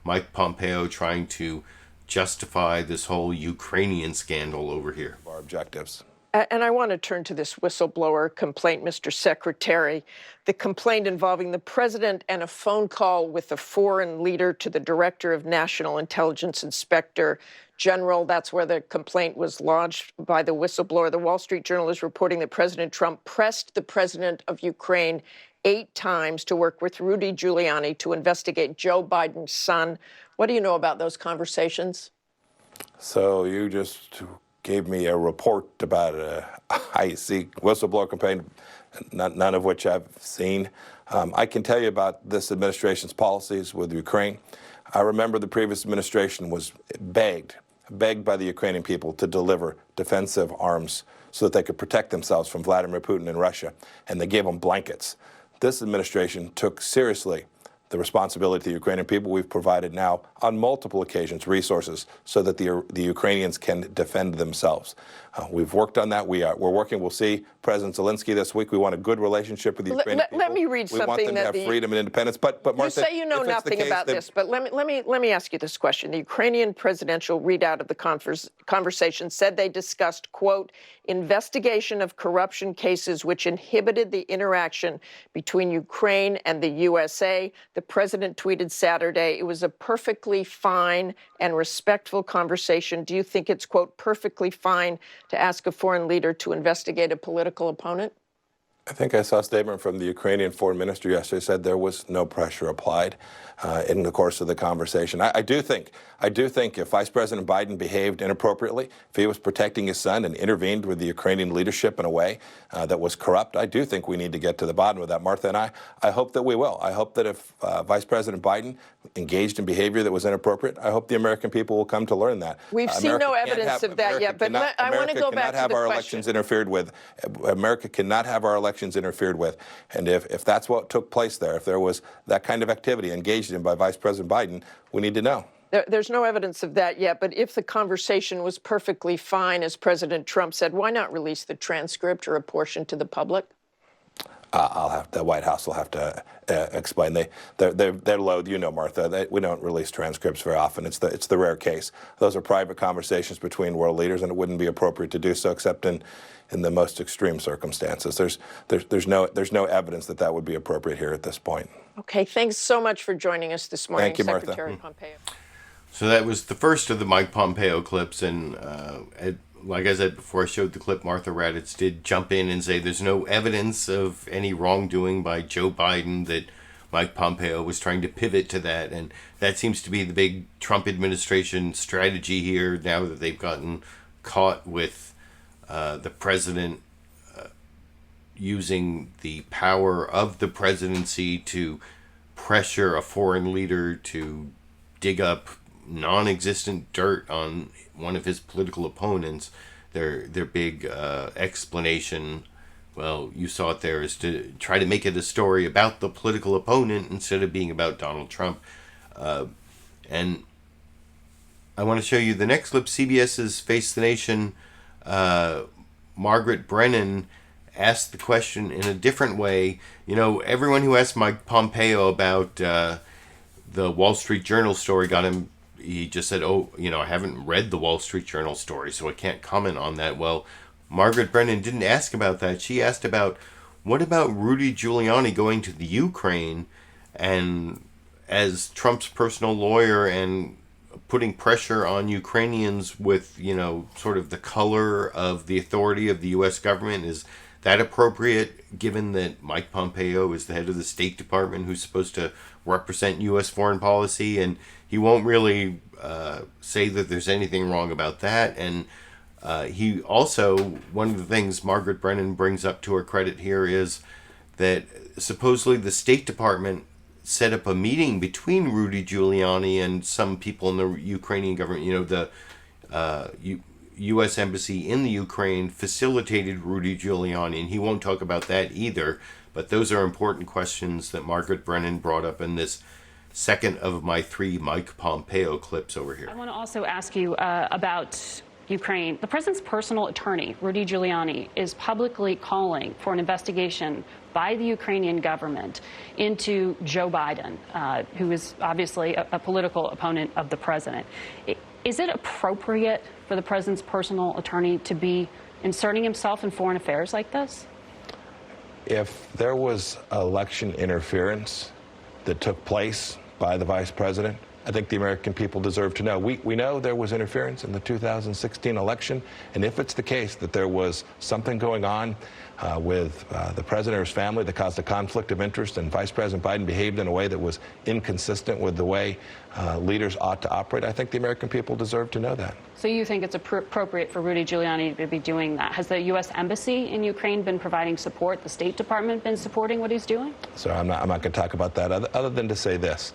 S2: Mike Pompeo trying to justify this whole Ukrainian scandal over here.
S3: Our objectives.
S13: And I want to turn to this whistleblower complaint, Mr. Secretary. The complaint involving the president and a phone call with a foreign leader to the director of National Intelligence Inspector General. That's where the complaint was lodged by the whistleblower. The Wall Street Journal is reporting that President Trump pressed the president of Ukraine 8 times to work with Rudy Giuliani to investigate Joe Biden's son. What do you know about those conversations?
S15: So you just gave me a report about a IC whistleblower campaign, none of which I've seen. I can tell you about this administration's policies with Ukraine. I remember the previous administration was begged by the Ukrainian people to deliver defensive arms so that they could protect themselves from Vladimir Putin and Russia, and they gave them blankets. This administration took seriously the responsibility to the Ukrainian people. We've provided now on multiple occasions resources so that the Ukrainians can defend themselves. We've worked on that. We're working. We'll see President Zelensky this week. We want a good relationship with the Ukrainian people.
S13: Let me read something.
S15: We want them to have freedom and independence. But Martha,
S13: you say you know nothing about this, but let me ask you this question. The Ukrainian presidential readout of the conversation said they discussed, quote, investigation of corruption cases which inhibited the interaction between Ukraine and the USA. The president tweeted Saturday, it was a perfectly fine and respectful conversation. Do you think it's, quote, perfectly fine to ask a foreign leader to investigate a political opponent?
S15: I think I saw a statement from the Ukrainian foreign minister yesterday said there was no pressure applied in the course of the conversation. I do think if Vice President Biden behaved inappropriately, if he was protecting his son and intervened with the Ukrainian leadership in a way that was corrupt, I do think we need to get to the bottom of that, Martha. And I hope that we will. I hope that if Vice President Biden engaged in behavior that was inappropriate, I hope the American people will come to learn that.
S13: We've seen no evidence of that yet, but I want to go back to the question.
S15: Elections interfered with. America cannot have our elections interfered with. And if that's what took place there, if there was that kind of activity engaged in by Vice President Biden, we need to know.
S13: There's no evidence of that yet, but if the conversation was perfectly fine, as President Trump said, why not release the transcript or a portion to the public?
S15: the White House will have to explain. They're low. You know, Martha. We don't release transcripts very often. It's the rare case. Those are private conversations between world leaders, and it wouldn't be appropriate to do so except in the most extreme circumstances. There's no evidence that would be appropriate here at this point.
S13: Okay, thanks so much for joining us this morning,
S15: Thank you, Martha.
S13: Secretary Pompeo.
S2: So that was the first of the Mike Pompeo clips, and like I said before I showed the clip, Martha Raddatz did jump in and say there's no evidence of any wrongdoing by Joe Biden, that Mike Pompeo was trying to pivot to that, and that seems to be the big Trump administration strategy here now that they've gotten caught with the president using the power of the presidency to pressure a foreign leader to dig up non-existent dirt on one of his political opponents. Their big explanation, well, you saw it there, is to try to make it a story about the political opponent instead of being about Donald Trump. And I want to show you the next clip. CBS's Face the Nation, Margaret Brennan asked the question in a different way. You know, everyone who asked Mike Pompeo about the Wall Street Journal story got him, he just said, oh, you know, I haven't read the Wall Street Journal story, so I can't comment on that. Well, Margaret Brennan didn't ask about that. She asked about, what about Rudy Giuliani going to the Ukraine and as Trump's personal lawyer and putting pressure on Ukrainians with, you know, sort of the color of the authority of the U.S. government? Is that appropriate, given that Mike Pompeo is the head of the State Department who's supposed to represent U.S. foreign policy, and he won't really say that there's anything wrong about that. And he also, one of the things Margaret Brennan brings up to her credit here is that supposedly the State Department set up a meeting between Rudy Giuliani and some people in the Ukrainian government. You know, the U.S. Embassy in the Ukraine facilitated Rudy Giuliani, and he won't talk about that either. But those are important questions that Margaret Brennan brought up in this second of my 3 Mike Pompeo clips over here.
S16: I want to also ask you about Ukraine. The president's personal attorney, Rudy Giuliani, is publicly calling for an investigation by the Ukrainian government into Joe Biden, who is obviously a political opponent of the president. Is it appropriate for the president's personal attorney to be inserting himself in foreign affairs like this?
S15: If there was election interference that took place by the vice president, I think the American people deserve to know. We know there was interference in the 2016 election, and if it's the case that there was something going on with the president or his family that caused a conflict of interest, and Vice President Biden behaved in a way that was inconsistent with the way leaders ought to operate, I think the American people deserve to know that.
S16: So you think it's appropriate for Rudy Giuliani to be doing that? Has the U.S. Embassy in Ukraine been providing support? The State Department been supporting what he's doing?
S15: So I'm not going to talk about that other than to say this.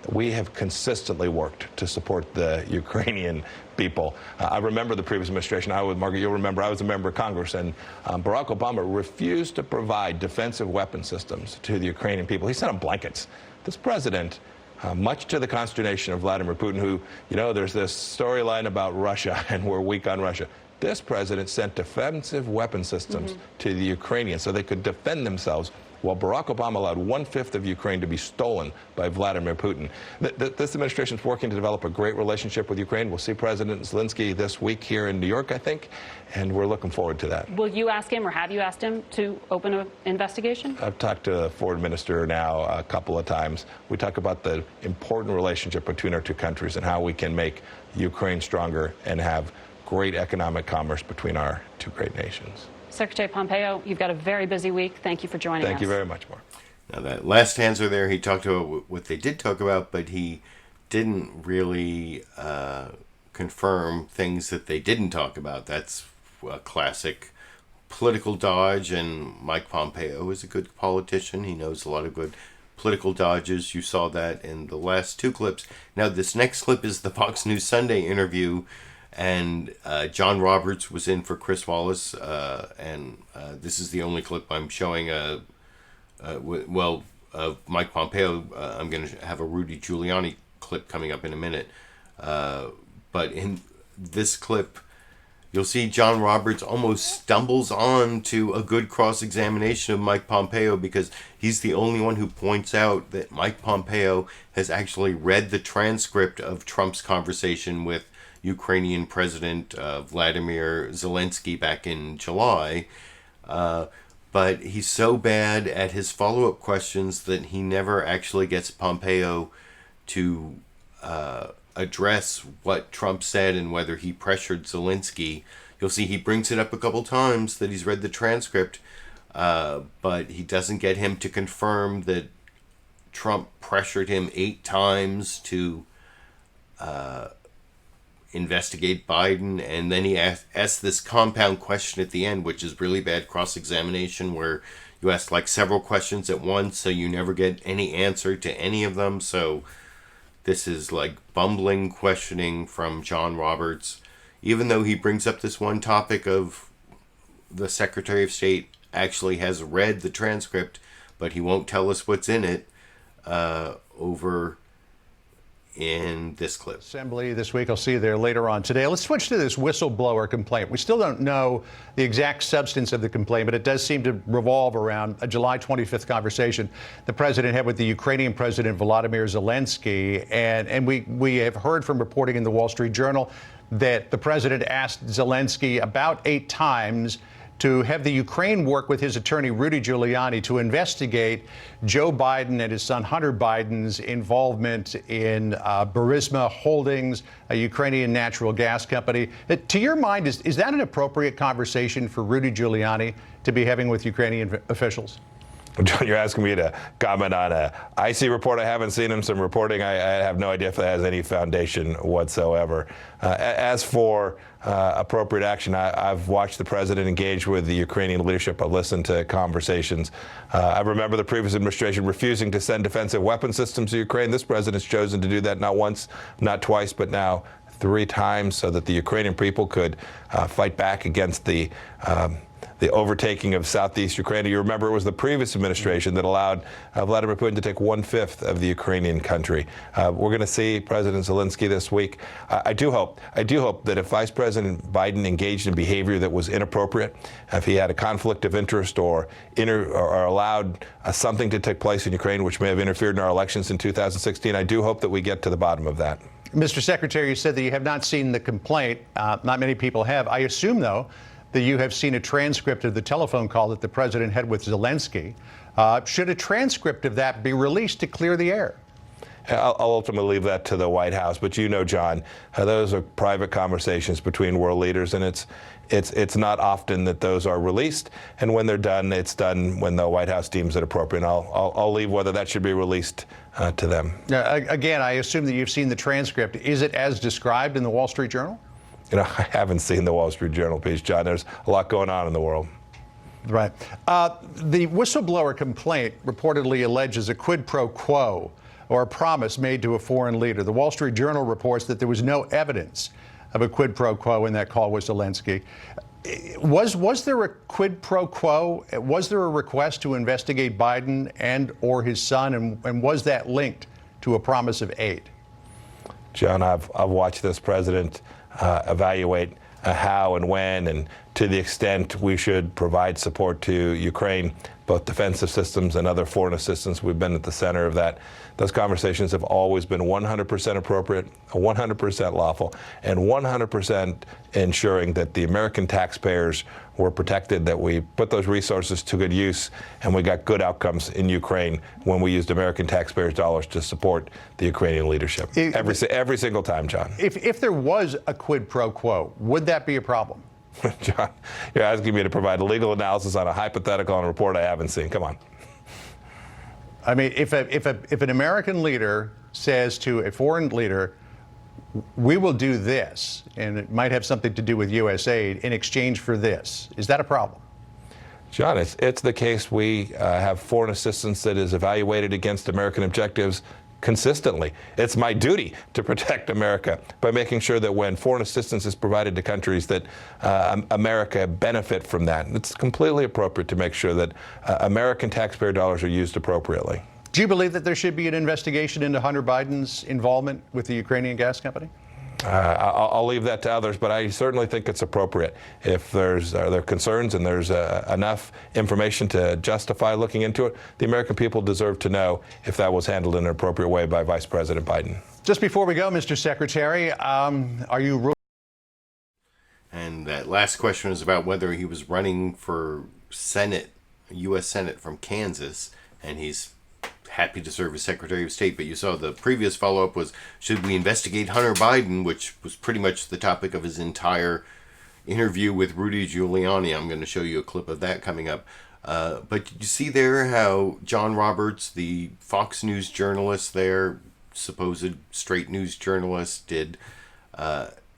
S15: We have consistently worked to support the Ukrainian people. I remember the previous administration. Margaret, you'll remember, I was a member of Congress, and Barack Obama refused to provide defensive weapon systems to the Ukrainian people. He sent them blankets. This president, much to the consternation of Vladimir Putin, who, you know, there's this storyline about Russia, and we're weak on Russia. This president sent defensive weapon systems to the Ukrainians so they could defend themselves, while Barack Obama allowed 1/5 of Ukraine to be stolen by Vladimir Putin. This administration is working to develop a great relationship with Ukraine. We'll see President Zelensky this week here in New York, I think, and we're looking forward to that.
S16: Will you ask him, or have you asked him, to open an investigation?
S15: I've talked to the foreign minister now a couple of times. We talk about the important relationship between our two countries and how we can make Ukraine stronger and have great economic commerce between our two great nations.
S16: Secretary Pompeo, you've got a very busy week. Thank you for joining us.
S15: Thank you very much, Mark.
S2: Now, that last answer there, he talked about what they did talk about, but he didn't really confirm things that they didn't talk about. That's a classic political dodge, and Mike Pompeo is a good politician. He knows a lot of good political dodges. You saw that in the last 2 clips. Now, this next clip is the Fox News Sunday interview, and John Roberts was in for Chris Wallace, and this is the only clip I'm showing. Of Mike Pompeo. I'm going to have a Rudy Giuliani clip coming up in a minute. But in this clip, you'll see John Roberts almost stumbles on to a good cross-examination of Mike Pompeo because he's the only one who points out that Mike Pompeo has actually read the transcript of Trump's conversation with Ukrainian President Volodymyr Zelensky back in July. But he's so bad at his follow-up questions that he never actually gets Pompeo to address what Trump said and whether he pressured Zelensky. You'll see he brings it up a couple times that he's read the transcript, but he doesn't get him to confirm that Trump pressured him 8 times to investigate Biden. And then he asks this compound question at the end, which is really bad cross-examination, where you ask like several questions at once, so you never get any answer to any of them. So this is like bumbling questioning from John Roberts, even though he brings up this one topic of the Secretary of State actually has read the transcript, but he won't tell us what's in it over in this clip.
S11: Assembly this week. I'll see you there later on today. Let's switch to this whistleblower complaint. We still don't know the exact substance of the complaint, but it does seem to revolve around a July 25th conversation the president had with the Ukrainian President Volodymyr Zelensky. And we have heard from reporting in the Wall Street Journal that the president asked Zelensky about 8 times to have the Ukraine work with his attorney, Rudy Giuliani, to investigate Joe Biden and his son Hunter Biden's involvement in Burisma Holdings, a Ukrainian natural gas company. To your mind, is that an appropriate conversation for Rudy Giuliani to be having with Ukrainian officials?
S15: John, you're asking me to comment on a IC report. I haven't seen him. Some reporting, I have no idea if that has any foundation whatsoever. As for appropriate action, I've watched the president engage with the Ukrainian leadership. I've listened to conversations. I remember the previous administration refusing to send defensive weapon systems to Ukraine. This president's chosen to do that not once, not twice, but now 3 times, so that the Ukrainian people could fight back against the overtaking of southeast Ukraine. You remember it was the previous administration that allowed Vladimir Putin to take 1/5 of the Ukrainian country. We're going to see President Zelensky this week. I do hope that if Vice President Biden engaged in behavior that was inappropriate, if he had a conflict of interest or allowed something to take place in Ukraine which may have interfered in our elections in 2016, I do hope that we get to the bottom of that.
S11: Mr. Secretary, you said that you have not seen the complaint. Not many people have. I assume, though, that you have seen a transcript of the telephone call that the president had with Zelensky. Should a transcript of that be released to clear the air?
S15: I'll ultimately leave that to the White House. But you know, John, those are private conversations between world leaders, and it's not often that those are released. And when they're done, it's done when the White House deems it appropriate. And I'll leave whether that should be released to them.
S11: Again, I assume that you've seen the transcript. Is it as described in the Wall Street Journal?
S15: You know, I haven't seen the Wall Street Journal piece, John. There's a lot going on in the world.
S11: Right. The whistleblower complaint reportedly alleges a quid pro quo or a promise made to a foreign leader. The Wall Street Journal reports that there was no evidence of a quid pro quo in that call with Zelensky. Was there a quid pro quo? Was there a request to investigate Biden and or his son? And was that linked to a promise of aid?
S15: John, I've watched this president evaluate how and when and to the extent we should provide support to Ukraine, both defensive systems and other foreign assistance. We've been at the center of that. Those conversations have always been 100% appropriate, 100% lawful, and 100% ensuring that the American taxpayers were protected, that we put those resources to good use, and we got good outcomes in Ukraine when we used American taxpayers' dollars to support the Ukrainian leadership. Every single time, John.
S11: If there was a quid pro quo, would that be a problem?
S15: John, you're asking me to provide a legal analysis on a hypothetical on a report I haven't seen. Come on.
S11: I mean, if an American leader says to a foreign leader, we will do this, and it might have something to do with U.S. aid in exchange for this, is that a problem?
S15: John, it's the case we have foreign assistance that is evaluated against American objectives consistently. It's my duty to protect America by making sure that when foreign assistance is provided to countries that America benefit from that. And it's completely appropriate to make sure that American taxpayer dollars are used appropriately.
S11: Do you believe that there should be an investigation into Hunter Biden's involvement with the Ukrainian gas company?
S15: I'll leave that to others, but I certainly think it's appropriate. If there are concerns and there's enough information to justify looking into it, the American people deserve to know if that was handled in an appropriate way by Vice President Biden.
S11: Just before we go, Mr. Secretary, are you...
S2: And that last question was about whether he was running for Senate, U.S. Senate from Kansas, and he's happy to serve as Secretary of State. But you saw the previous follow-up was, should we investigate Hunter Biden, which was pretty much the topic of his entire interview with Rudy Giuliani. I'm going to show you a clip of that coming up. But did you see there how John Roberts, the Fox News journalist there, supposed straight news journalist, did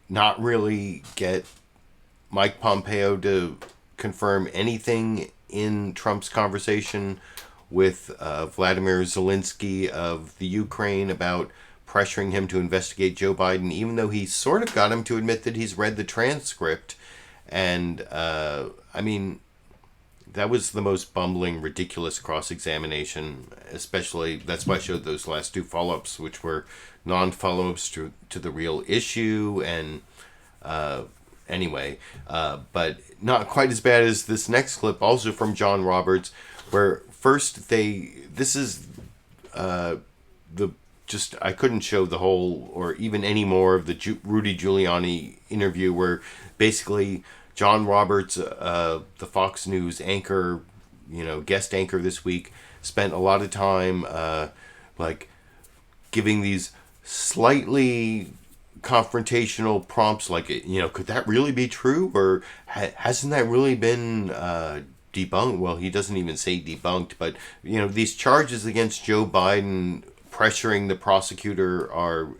S2: not really get Mike Pompeo to confirm anything in Trump's conversation with Volodymyr Zelensky of the Ukraine about pressuring him to investigate Joe Biden, even though he sort of got him to admit that he's read the transcript. And, I mean, that was the most bumbling, ridiculous cross-examination, especially, that's why I showed those last two follow-ups, which were non-follow-ups to the real issue, and anyway, but not quite as bad as this next clip, also from John Roberts, where first this is I couldn't show the whole or even any more of the Rudy Giuliani interview, where basically John Roberts, the Fox News anchor, guest anchor this week, spent a lot of time like giving these slightly confrontational prompts, like, could that really be true, or hasn't that really been debunked? Well, he doesn't even say debunked, but these charges against Joe Biden pressuring the prosecutor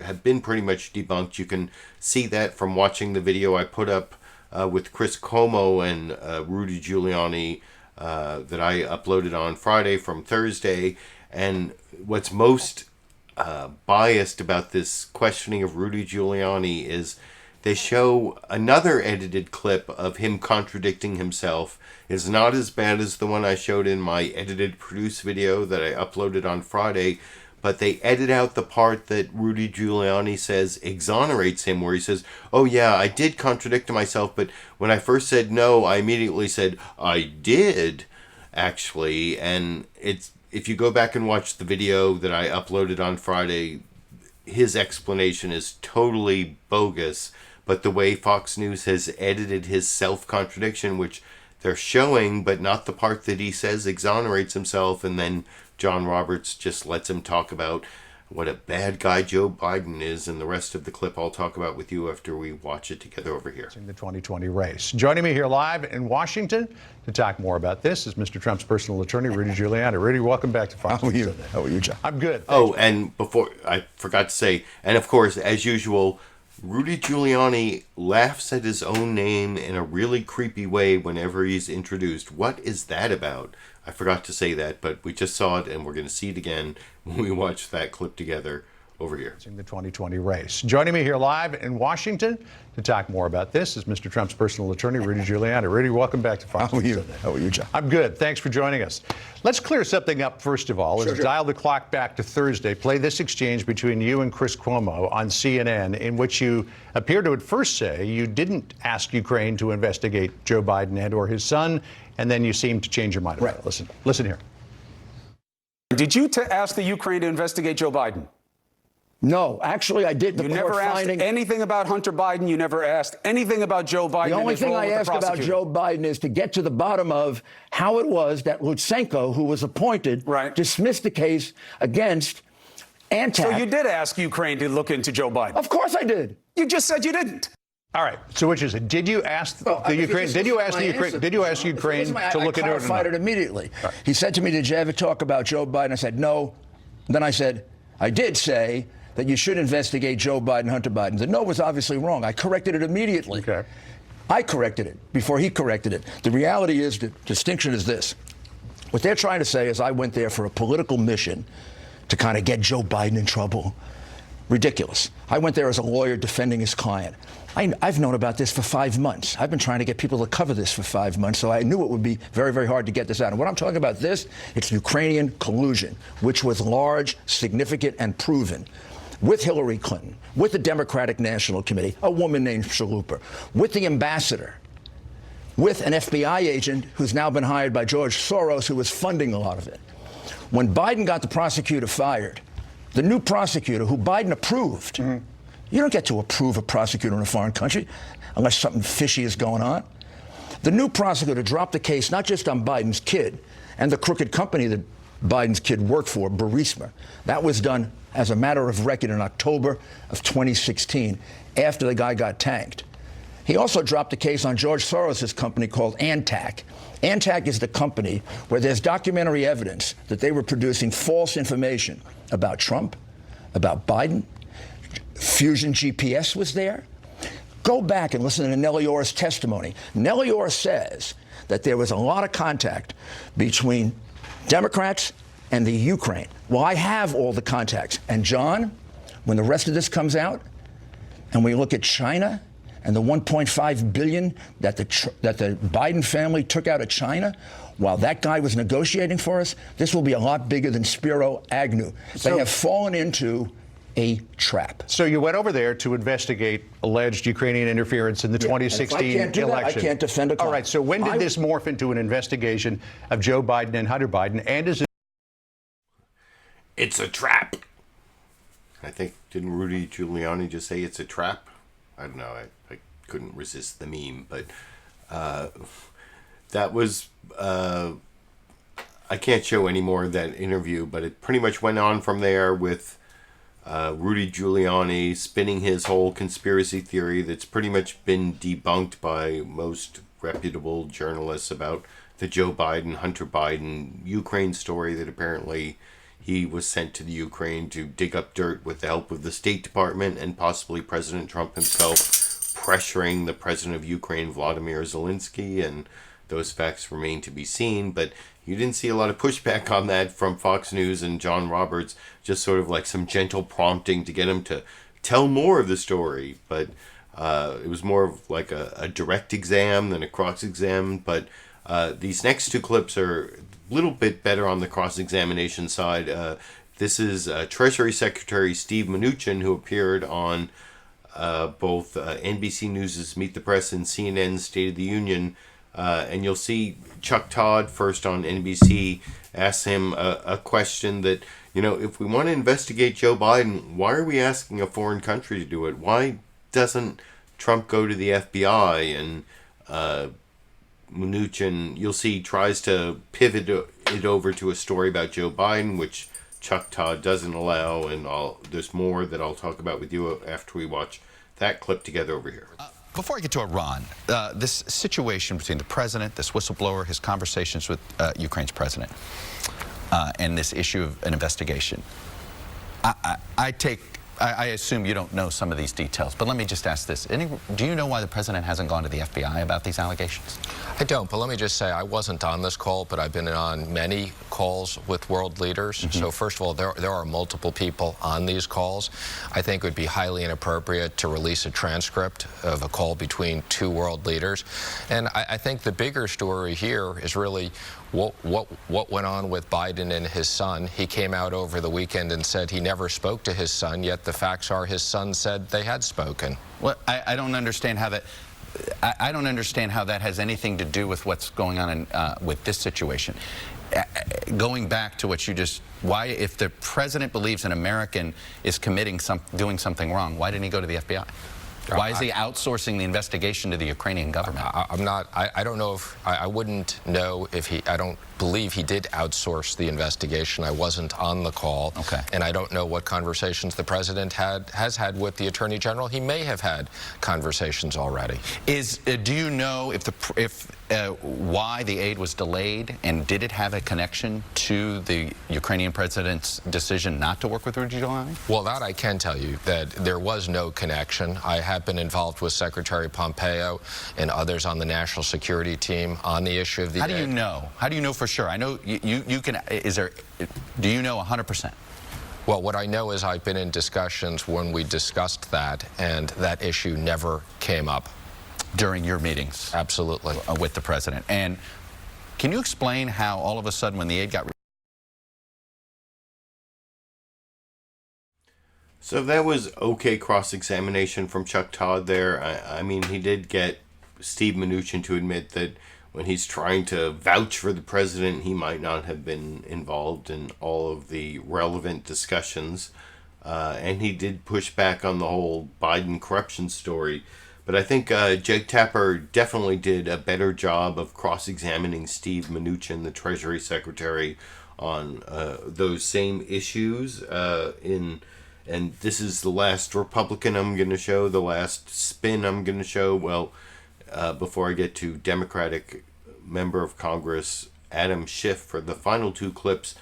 S2: have been pretty much debunked. You can see that from watching the video I put up with Chris Cuomo and Rudy Giuliani that I uploaded on Friday from Thursday. And what's most biased about this questioning of Rudy Giuliani is they show another edited clip of him contradicting himself. It's not as bad as the one I showed in my edited produced video that I uploaded on Friday, but they edit out the part that Rudy Giuliani says exonerates him, where he says, oh yeah, I did contradict myself, but when I first said no, I immediately said I did, actually. And if you go back and watch the video that I uploaded on Friday, his explanation is totally bogus. But the way Fox News has edited his self-contradiction, which they're showing, but not the part that he says exonerates himself, and then John Roberts just lets him talk about what a bad guy Joe Biden is, and the rest of the clip I'll talk about with you after we watch it together over here.
S11: In the 2020 race. Joining me here live in Washington to talk more about this is Mr. Trump's personal attorney, Rudy Giuliani. Rudy, welcome back to Fox.
S15: How are you? How are you, John?
S11: I'm good.
S2: Oh, and before, I forgot to say, and of course, as usual, Rudy Giuliani laughs at his own name in a really creepy way whenever he's introduced. What is that about? I forgot to say that, but we just saw it, and we're going to see it again when we watch that clip together over here.
S11: In the 2020 race. Joining me here live in Washington to talk more about this is Mr. Trump's personal attorney, Rudy Giuliani. Rudy, welcome back to Fox.
S15: How are you? How are you, John?
S11: I'm good. Thanks for joining us. Let's clear something up first of all. Let's dial the clock back to Thursday. Play this exchange between you and Chris Cuomo on CNN, in which you appear to at first say you didn't ask Ukraine to investigate Joe Biden and or his son, and then you seem to change your mind about it. Listen here.
S17: Did you ask the Ukraine to investigate Joe Biden?
S9: No, actually, I did.
S17: You never asked anything about Hunter Biden. You never asked anything about Joe Biden.
S9: The only thing I asked about Joe Biden is to get to the bottom of how it was that Lutsenko, who was appointed, dismissed the case against Antak.
S17: So you did ask Ukraine to look into Joe Biden?
S9: Of course I did.
S17: You just said you didn't.
S11: All right. So which is it? Did you ask the Ukraine? Did you ask the Ukraine? Did you ask Ukraine to look into it?
S9: I clarified it immediately. Right. He said to me, "Did you ever talk about Joe Biden?" I said, "No." Then I said, "I did say that you should investigate Joe Biden, Hunter Biden." The no was obviously wrong. I corrected it immediately.
S11: Okay.
S9: I corrected it before he corrected it. The reality is, the distinction is this. What they're trying to say is I went there for a political mission to kind of get Joe Biden in trouble. Ridiculous. I went there as a lawyer defending his client. I've known about this for 5 months. I've been trying to get people to cover this for 5 months, so I knew it would be very, very hard to get this out. And when I'm talking about this, it's Ukrainian collusion, which was large, significant, and proven. with Hillary Clinton, with the Democratic National Committee, a woman named Chalupa, with the ambassador, with an FBI agent who's now been hired by George Soros, who was funding a lot of it. When Biden got the prosecutor fired, the new prosecutor, who Biden approved, you don't get to approve a prosecutor in a foreign country unless something fishy is going on. The new prosecutor dropped the case not just on Biden's kid and the crooked company that Biden's kid worked for, Burisma. That was done as a matter of record in October of 2016, after the guy got tanked. He also dropped a case on George Soros' company called Antac. Antac is the company where there's documentary evidence that they were producing false information about Trump, about Biden. Fusion GPS was there. Go back and listen to Nellie Orr's testimony. Nellie Orr says that there was a lot of contact between Democrats and the Ukraine. Well, I have all the contacts. And John, when the rest of this comes out, and we look at China and the $1.5 billion that the Biden family took out of China while that guy was negotiating for us, this will be a lot bigger than Spiro Agnew. They have fallen into a trap.
S18: So you went over there to investigate alleged Ukrainian interference in the 2016 election.
S9: I can't defend a client.
S18: All right, so when did this morph into an investigation of Joe Biden and Hunter Biden? And is it...
S2: It's a trap. I think, didn't Rudy Giuliani just say it's a trap? I don't know. I couldn't resist the meme, but that was... I can't show any more of that interview, but it pretty much went on from there with Rudy Giuliani spinning his whole conspiracy theory that's pretty much been debunked by most reputable journalists about the Joe Biden, Hunter Biden Ukraine story, that apparently he was sent to the Ukraine to dig up dirt with the help of the State Department and possibly President Trump himself, pressuring the president of Ukraine, Volodymyr Zelensky, and those facts remain to be seen. But you didn't see a lot of pushback on that from Fox News and John Roberts, just sort of like some gentle prompting to get him to tell more of the story. But it was more of like a direct exam than a cross-exam. But these next two clips are a little bit better on the cross-examination side. This is Treasury Secretary Steve Mnuchin, who appeared on both NBC News' Meet the Press and CNN's State of the Union. And you'll see Chuck Todd, first on NBC, asks him a question that, you know, if we want to investigate Joe Biden, why are we asking a foreign country to do it? Why doesn't Trump go to the FBI? And Mnuchin, you'll see, tries to pivot it over to a story about Joe Biden, which Chuck Todd doesn't allow. And there's more that I'll talk about with you after we watch that clip together over here.
S4: Before I get to Iran, this situation between the president, this whistleblower, his conversations with Ukraine's president, and this issue of an investigation, I assume you don't know some of these details, but let me just ask this. Do you know why the president hasn't gone to the FBI about these allegations?
S19: I don't, but let me just say I wasn't on this call, but I've been on many calls with world leaders. So first of all, there are multiple people on these calls. I think it would be highly inappropriate to release a transcript of a call between two world leaders. And I think the bigger story here is really what went on with Biden and his son. He came out over the weekend and said he never spoke to his son, yet the facts are his son said they had spoken.
S4: Well, I don't understand how that... I don't understand how that has anything to do with what's going on with this situation. Going back to what you just... Why, if the president believes an American is doing something wrong, why didn't he go to the FBI? Why is he outsourcing the investigation to the Ukrainian government?
S19: I don't know if, I wouldn't know if I don't believe he did outsource the investigation. I wasn't on the call.
S4: Okay.
S19: And I don't know what conversations the president has had with the Attorney General. He may have had conversations already.
S4: Do you know why the aid was delayed, and did it have a connection to the Ukrainian president's decision not to work with Rudy Giuliani?
S19: Well, that I can tell you, that there was no connection. I have been involved with Secretary Pompeo and others on the national security team on the issue of the aid.
S4: How do you know? How do you know for sure? I know you can. Do you know 100%?
S19: Well, what I know is I've been in discussions when we discussed that, and that issue never came up.
S4: During your meetings?
S19: Absolutely.
S4: With the president. And can you explain how all of a sudden when the aid got...
S2: So that was okay cross-examination from Chuck Todd there. I mean, he did get Steve Mnuchin to admit that when he's trying to vouch for the president, he might not have been involved in all of the relevant discussions. And he did push back on the whole Biden corruption story. But I think Jake Tapper definitely did a better job of cross-examining Steve Mnuchin, the Treasury Secretary, on those same issues. And this is the last Republican I'm going to show, the last spin I'm going to show. Well, before I get to Democratic member of Congress Adam Schiff for the final two clips,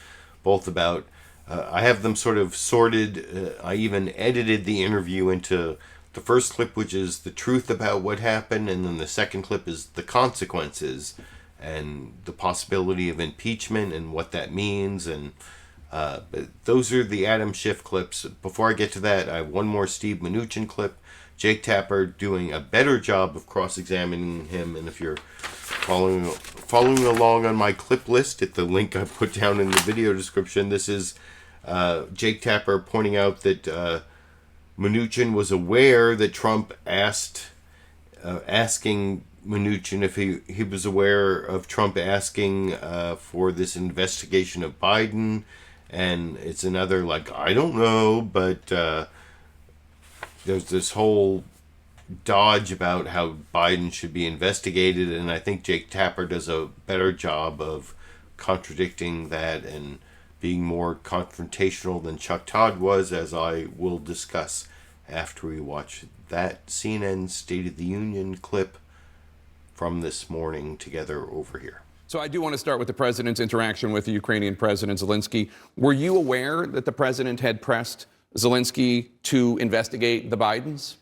S2: both about, I have them sort of sorted. I even edited the interview into the first clip, which is the truth about what happened, and then the second clip is the consequences and the possibility of impeachment and what that means. And but those are the Adam Schiff clips. Before I get to that, I have one more Steve Mnuchin clip. Jake Tapper doing a better job of cross-examining him. And if you're following along on my clip list at the link I put down in the video description, this is Jake Tapper pointing out that Mnuchin was aware that Trump asking Mnuchin if he was aware of Trump asking for this investigation of Biden. And it's another, like, I don't know, but there's this whole dodge about how Biden should be investigated, and I think Jake Tapper does a better job of contradicting that and being more confrontational than Chuck Todd was, as I will discuss after we watch that CNN State of the Union clip from this morning together over here.
S12: So I do want to start with the president's interaction with the Ukrainian President Zelensky. Were you aware that the president had pressed Zelensky to investigate the Bidens?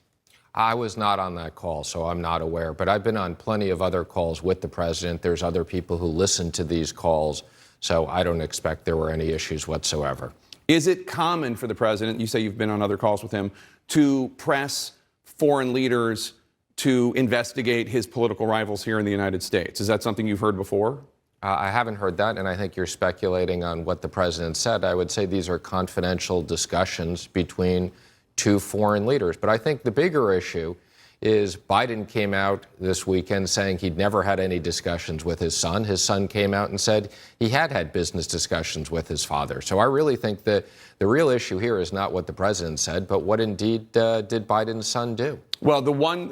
S19: I was not on that call, so I'm not aware. But I've been on plenty of other calls with the president. There's other people who listen to these calls, so I don't expect there were any issues whatsoever.
S12: Is it common for the president, you say you've been on other calls with him, to press foreign leaders to investigate his political rivals here in the United States? Is that something you've heard before?
S19: I haven't heard that, and I think you're speculating on what the president said. I would say these are confidential discussions between two foreign leaders. But I think the bigger issue is Biden came out this weekend saying he'd never had any discussions with his son. His son came out and said he had had business discussions with his father. So I really think that the real issue here is not what the president said, but what indeed did Biden's son do?
S12: Well,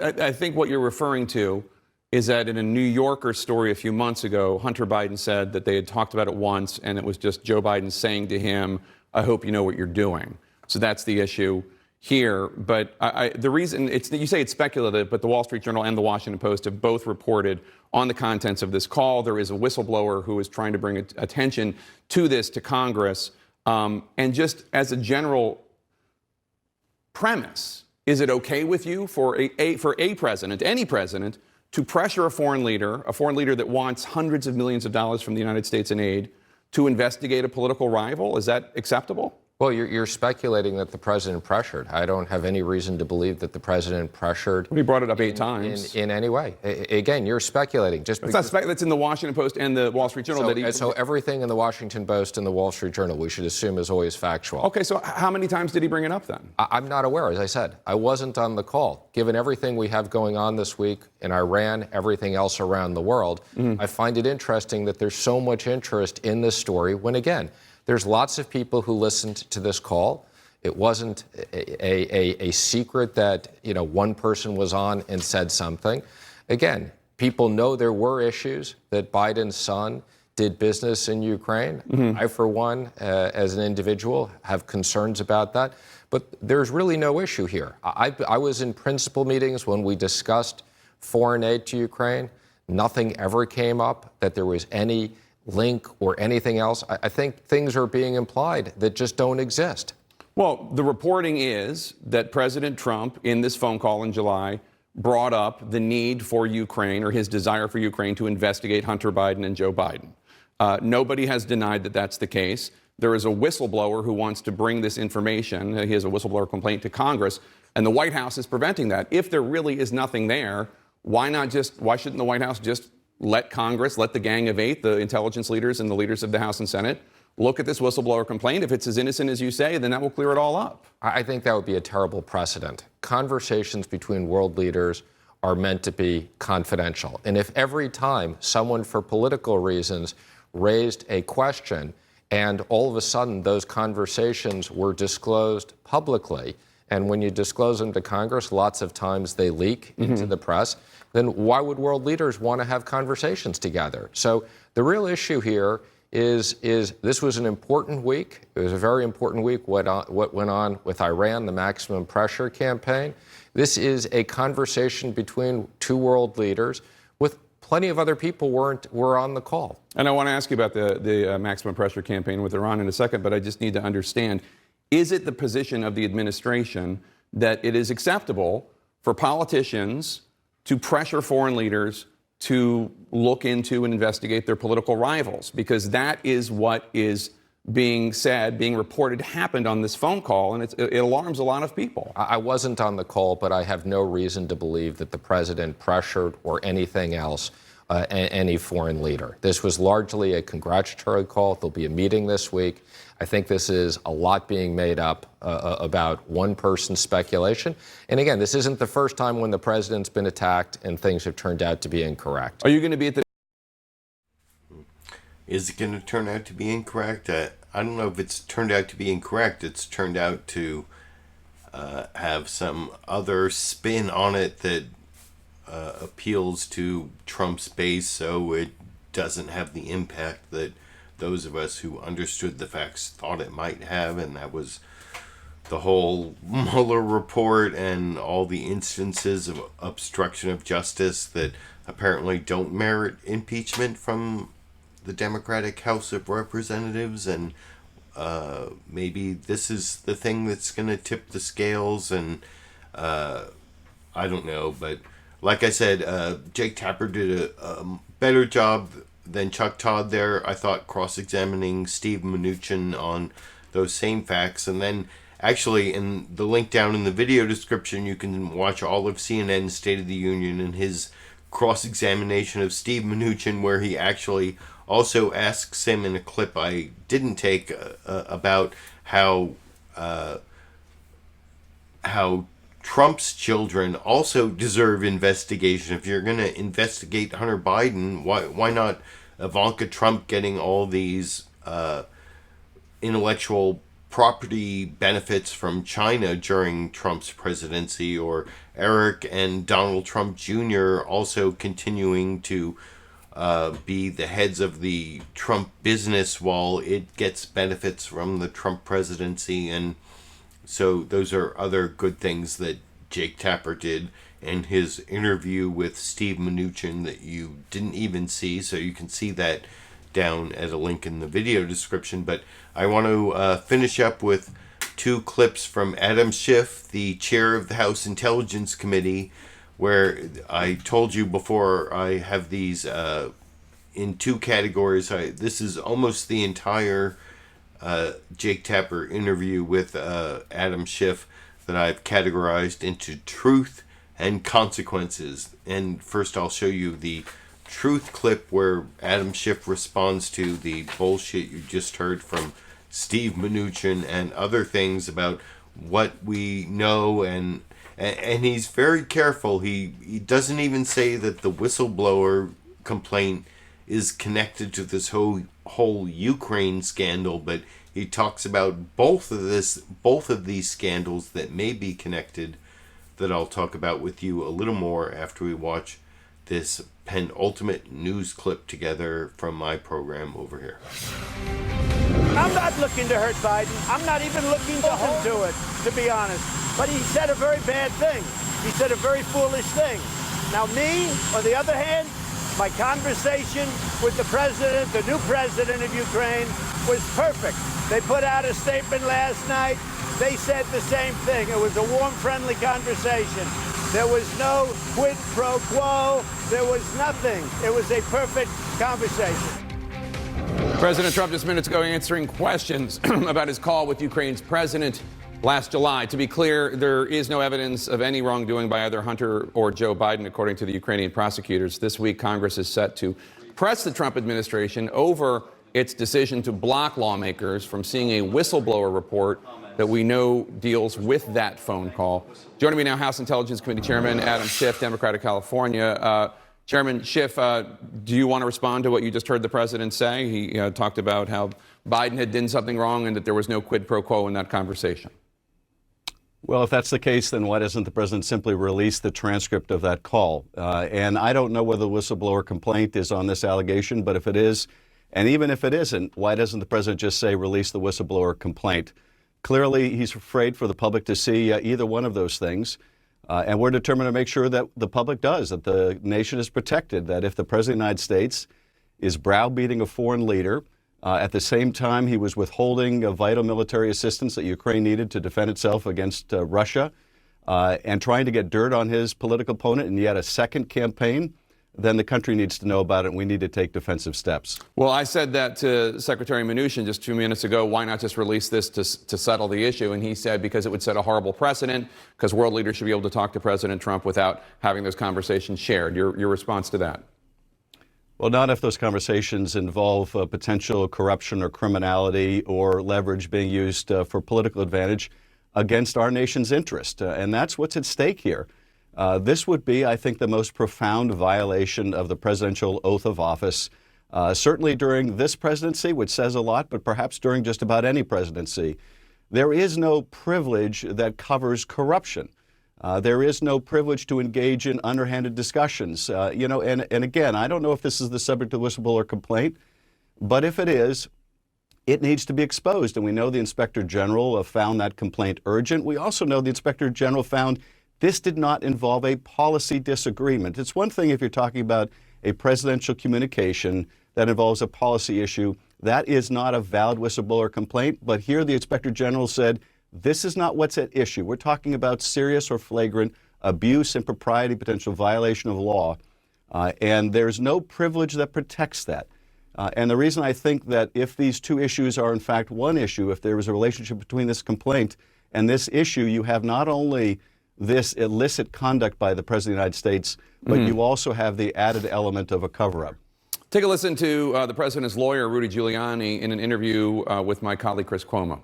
S12: I think what you're referring to is that in a New Yorker story a few months ago, Hunter Biden said that they had talked about it once, and it was just Joe Biden saying to him, I hope you know what you're doing. So that's the issue here. But the reason, you say it's speculative, but the Wall Street Journal and the Washington Post have both reported on the contents of this call. There is a whistleblower who is trying to bring attention to this to Congress. And just as a general premise, is it okay with you for a president, any president, to pressure a foreign leader that wants hundreds of millions of dollars from the United States in aid, to investigate a political rival? Is that acceptable?
S19: Well, you're speculating that the president pressured. I don't have any reason to believe that the president pressured.
S12: He brought it up 8 times.
S19: In any way. Again, you're speculating.
S12: That's in the Washington Post and the Wall Street Journal.
S19: So everything in the Washington Post and the Wall Street Journal, we should assume, is always factual.
S12: Okay, so how many times did he bring it up then?
S19: I'm not aware. As I said, I wasn't on the call. Given everything we have going on this week in Iran, everything else around the world, I find it interesting that there's so much interest in this story when, again, there's lots of people who listened to this call. It wasn't a secret that, one person was on and said something. Again, people know there were issues, that Biden's son did business in Ukraine. I, for one, as an individual, have concerns about that. But there's really no issue here. I was in principal meetings when we discussed foreign aid to Ukraine. Nothing ever came up that there was any link or anything else. I think things are being implied that just don't exist.
S12: Well, the reporting is that President Trump, in this phone call in July, brought up the need for Ukraine, or his desire for Ukraine, to investigate Hunter Biden and Joe Biden. Nobody has denied that that's the case. There is a whistleblower who wants to bring this information. He has a whistleblower complaint to Congress, and the White House is preventing that. If there really is nothing there, why shouldn't the White House just let Congress, let the Gang of 8, the intelligence leaders and the leaders of the House and Senate, look at this whistleblower complaint. If it's as innocent as you say, then that will clear it all up.
S19: I think that would be a terrible precedent. Conversations between world leaders are meant to be confidential. And if every time someone, for political reasons, raised a question and all of a sudden those conversations were disclosed publicly, and when you disclose them to Congress, lots of times they leak into the press, then why would world leaders want to have conversations together? So the real issue here is this was an important week. It was a very important week, what went on with Iran, the maximum pressure campaign. This is a conversation between two world leaders with plenty of other people were on the call.
S12: And I want to ask you about the maximum pressure campaign with Iran in a second, but I just need to understand, is it the position of the administration that it is acceptable for politicians to pressure foreign leaders to look into and investigate their political rivals? Because that is what is being said, being reported happened on this phone call, and it alarms a lot of people.
S19: I wasn't on the call, but I have no reason to believe that the president pressured or anything else any foreign leader. This was largely a congratulatory call. There'll be a meeting this week. I think this is a lot being made up about one person's speculation. And again, this isn't the first time when the president's been attacked and things have turned out to be incorrect.
S12: Are you going to be at the...
S2: Is it going to turn out to be incorrect? I don't know if it's turned out to be incorrect. It's turned out to have some other spin on it that appeals to Trump's base, so it doesn't have the impact that those of us who understood the facts thought it might have, and that was the whole Mueller report and all the instances of obstruction of justice that apparently don't merit impeachment from the Democratic House of Representatives, and maybe this is the thing that's going to tip the scales, and I don't know, but like I said, Jake Tapper did a better job than Chuck Todd there, I thought, cross-examining Steve Mnuchin on those same facts. And then actually in the link down in the video description, you can watch all of CNN's State of the Union and his cross-examination of Steve Mnuchin, where he actually also asks him in a clip I didn't take about how Trump's children also deserve investigation. If you're going to investigate Hunter Biden, why not Ivanka Trump getting all these intellectual property benefits from China during Trump's presidency, or Eric and Donald Trump Jr. also continuing to be the heads of the Trump business while it gets benefits from the Trump presidency. And so those are other good things that Jake Tapper did in his interview with Steve Mnuchin that you didn't even see. So you can see that down at a link in the video description. But I want to finish up with two clips from Adam Schiff, the chair of the House Intelligence Committee, where I told you before I have these in two categories. This is almost the entire Jake Tapper interview with Adam Schiff that I've categorized into truth and consequences. And first I'll show you the truth clip where Adam Schiff responds to the bullshit you just heard from Steve Mnuchin and other things about what we know, and he's very careful. He doesn't even say that the whistleblower complaint is connected to this whole Ukraine scandal, but he talks about both of these scandals that may be connected, that I'll talk about with you a little more after we watch this penultimate news clip together from my program over here.
S5: I'm not looking to hurt Biden. I'm not even looking to hold him to it, to be honest. But he said a very bad thing. He said a very foolish thing. Now me, on the other hand, my conversation with the president, the new president of Ukraine, was perfect. They put out a statement last night. They said the same thing. It was a warm, friendly conversation. There was no quid pro quo. There was nothing. It was a perfect conversation.
S12: President Trump just minutes ago answering questions about his call with Ukraine's president last July. To be clear, there is no evidence of any wrongdoing by either Hunter or Joe Biden, according to the Ukrainian prosecutors. This week, Congress is set to press the Trump administration over its decision to block lawmakers from seeing a whistleblower report that we know deals with that phone call. Joining me now, House Intelligence Committee Chairman Adam Schiff, Democrat of California. Chairman Schiff, do you want to respond to what you just heard the president say? He talked about how Biden had done something wrong and that there was no quid pro quo in that conversation.
S20: Well, if that's the case, then why doesn't the president simply release the transcript of that call? And I don't know whether the whistleblower complaint is on this allegation, but if it is, and even if it isn't, why doesn't the president just say release the whistleblower complaint? Clearly, he's afraid for the public to see either one of those things. And we're determined to make sure that the public does, that the nation is protected, that if the President of the United States is browbeating a foreign leader, at the same time he was withholding vital military assistance that Ukraine needed to defend itself against Russia, and trying to get dirt on his political opponent in yet a second campaign, then the country needs to know about it, and we need to take defensive steps.
S12: Well, I said that to Secretary Mnuchin just 2 minutes ago. Why not just release this to settle the issue? And he said because it would set a horrible precedent, because world leaders should be able to talk to President Trump without having those conversations shared. Your response to that?
S20: Well, not if those conversations involve potential corruption or criminality or leverage being used for political advantage against our nation's interest. And that's what's at stake here. This would be, I think, the most profound violation of the presidential oath of office, certainly during this presidency, which says a lot, but perhaps during just about any presidency. There is no privilege that covers corruption. There is no privilege to engage in underhanded discussions. And again, I don't know if this is the subject of the whistleblower complaint, but if it is, it needs to be exposed. And we know the Inspector General found that complaint urgent. We also know the Inspector General found this did not involve a policy disagreement. It's one thing if you're talking about a presidential communication that involves a policy issue. That is not a valid whistleblower complaint. But here the Inspector General said, this is not what's at issue. We're talking about serious or flagrant abuse, impropriety, potential violation of law. And there's no privilege that protects that. And the reason I think that if these two issues are in fact one issue, if there is a relationship between this complaint and this issue, you have not only this illicit conduct by the President of the United States, but you also have the added element of a cover-up.
S12: Take a listen to the president's lawyer, Rudy Giuliani, in an interview with my colleague, Chris Cuomo.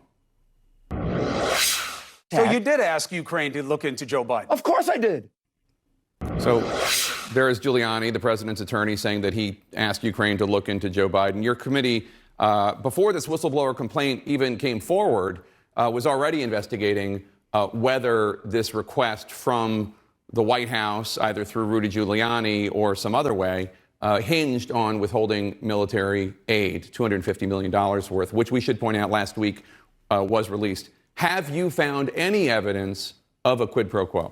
S17: So you did ask Ukraine to look into Joe Biden?
S9: Of course I did.
S12: So there is Giuliani, the president's attorney, saying that he asked Ukraine to look into Joe Biden. Your committee, before this whistleblower complaint even came forward, was already investigating whether this request from the White House, either through Rudy Giuliani or some other way, hinged on withholding military aid, $250 million worth, which we should point out last week was released. Have you found any evidence of a quid pro quo?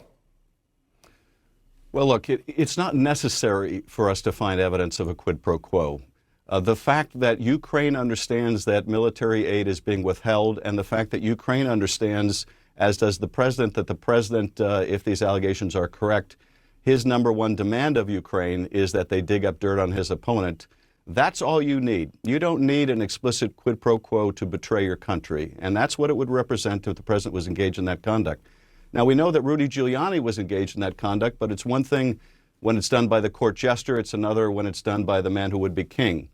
S20: Well, look, it's not necessary for us to find evidence of a quid pro quo. The fact that Ukraine understands that military aid is being withheld, and the fact that Ukraine understands, as does the president, that the president, if these allegations are correct, his number one demand of Ukraine is that they dig up dirt on his opponent. That's all you need. You don't need an explicit quid pro quo to betray your country. And that's what it would represent if the president was engaged in that conduct. Now, we know that Rudy Giuliani was engaged in that conduct, but it's one thing when it's done by the court jester. It's another when it's done by the man who would be king.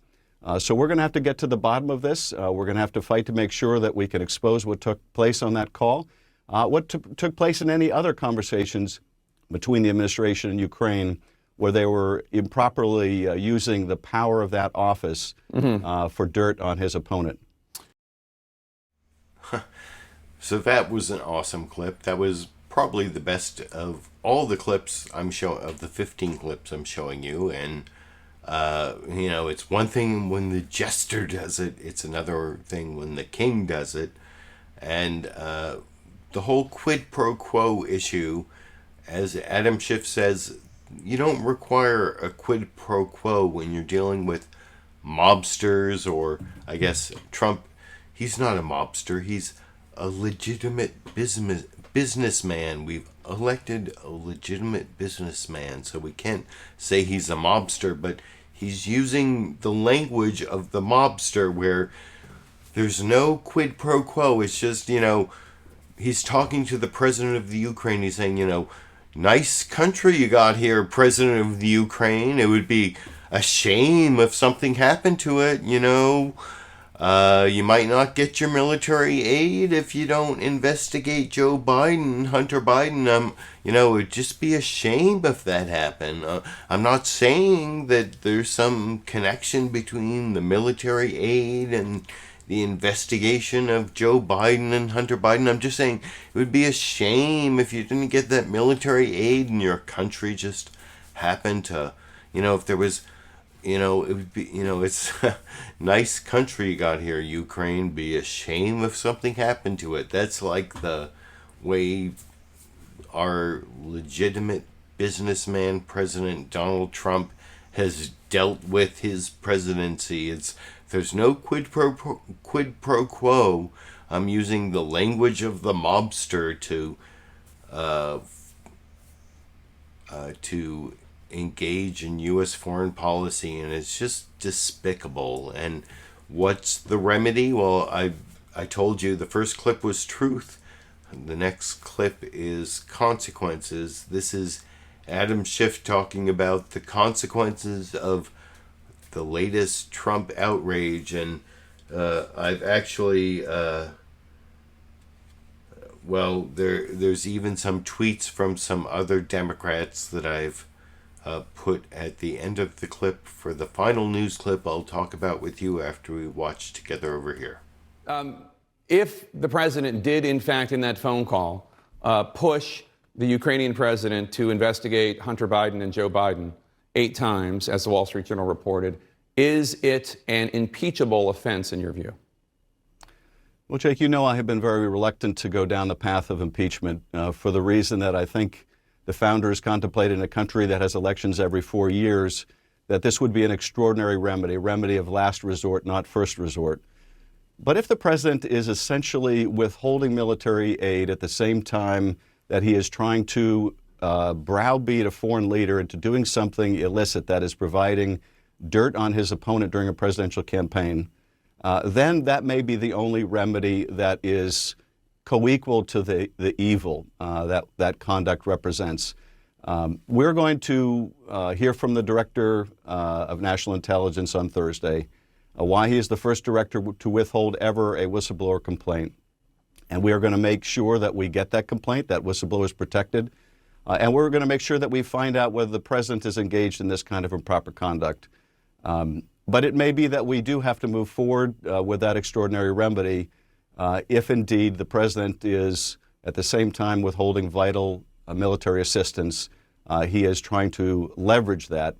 S20: So we're going to have to get to the bottom of this. We're going to have to fight to make sure that we can expose what took place on that call, what took place in any other conversations between the administration and Ukraine where they were improperly using the power of that office for dirt on his opponent.
S2: So that was an awesome clip. That was probably the best of all the clips of the 15 clips I'm showing you. And, it's one thing when the jester does it. It's another thing when the king does it. And the whole quid pro quo issue, as Adam Schiff says, you don't require a quid pro quo when you're dealing with mobsters, or I guess Trump, he's not a mobster. He's a legitimate businessman. We've elected a legitimate businessman, so we can't say he's a mobster, but he's using the language of the mobster where there's no quid pro quo. It's just, he's talking to the president of the Ukraine. He's saying, nice country you got here, president of the Ukraine. It would be a shame if something happened to it, you know. You might not get your military aid if you don't investigate Joe Biden, Hunter Biden. You know, it'd just be a shame if that happened. I'm not saying that there's some connection between the military aid and the investigation of Joe Biden and Hunter Biden. I'm just saying it would be a shame if you didn't get that military aid and your country just happened to, you know, if there was, you know, it would be, you know, it's a nice country you got here, Ukraine. Be a shame if something happened to it. That's like the way our legitimate businessman, President Donald Trump, has dealt with his presidency. There's no quid pro quo. I'm using the language of the mobster to engage in U.S. foreign policy, and it's just despicable. And what's the remedy? Well, I told you the first clip was truth. The next clip is consequences. This is Adam Schiff talking about the consequences of the latest Trump outrage. And I've actually well, there's even some tweets from some other Democrats that I've put at the end of the clip for the final news clip I'll talk about with you after we watch together over here.
S12: If the president did, in fact, in that phone call, push the Ukrainian president to investigate Hunter Biden and Joe Biden 8 times, as the Wall Street Journal reported, is it an impeachable offense in your view?
S20: Well, Jake, you know I have been very reluctant to go down the path of impeachment for the reason that I think the founders contemplated in a country that has elections every 4 years, that this would be an extraordinary remedy, a remedy of last resort, not first resort. But if the president is essentially withholding military aid at the same time that he is trying to browbeat a foreign leader into doing something illicit, that is providing dirt on his opponent during a presidential campaign, then that may be the only remedy that is co-equal to the evil that conduct represents. We're going to hear from the Director of National Intelligence on Thursday, why he is the first director to withhold ever a whistleblower complaint. And we are going to make sure that we get that complaint, that whistleblower is protected. And we're going to make sure that we find out whether the president is engaged in this kind of improper conduct. But it may be that we do have to move forward with that extraordinary remedy if indeed the president is at the same time withholding vital military assistance. He is trying to leverage that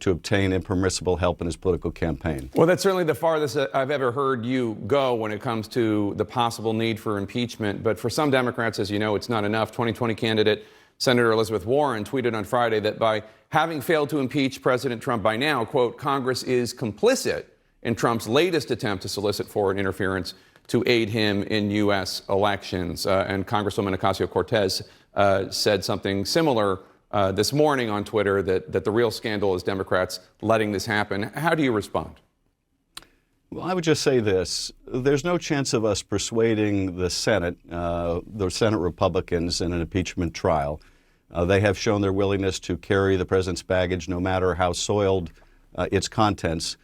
S20: to obtain impermissible help in his political campaign.
S12: Well, that's certainly the farthest I've ever heard you go when it comes to the possible need for impeachment. But for some Democrats, as you know, it's not enough. 2020 candidate Senator Elizabeth Warren tweeted on Friday that by having failed to impeach President Trump by now, quote, Congress is complicit in Trump's latest attempt to solicit foreign interference to aid him in U.S. elections. And Congresswoman Ocasio-Cortez said something similar this morning on Twitter, that the real scandal is Democrats letting this happen. How do you respond?
S20: Well, I would just say this. There's no chance of us persuading the Senate Republicans in an impeachment trial. They have shown their willingness to carry the president's baggage no matter how soiled its contents.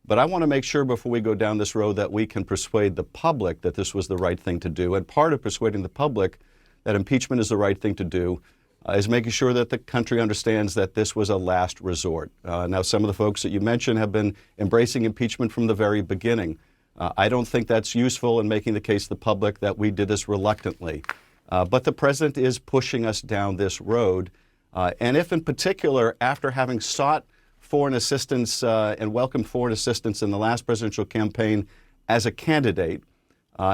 S20: But I want to make sure before we go down this road that we can persuade the public that this was the right thing to do. And part of persuading the public that impeachment is the right thing to do is making sure that the country understands that this was a last resort. Now, some of the folks that you mentioned have been embracing impeachment from the very beginning. I don't think that's useful in making the case to the public that we did this reluctantly. But the president is pushing us down this road. And if in particular, after having sought foreign assistance and welcomed foreign assistance in the last presidential campaign as a candidate,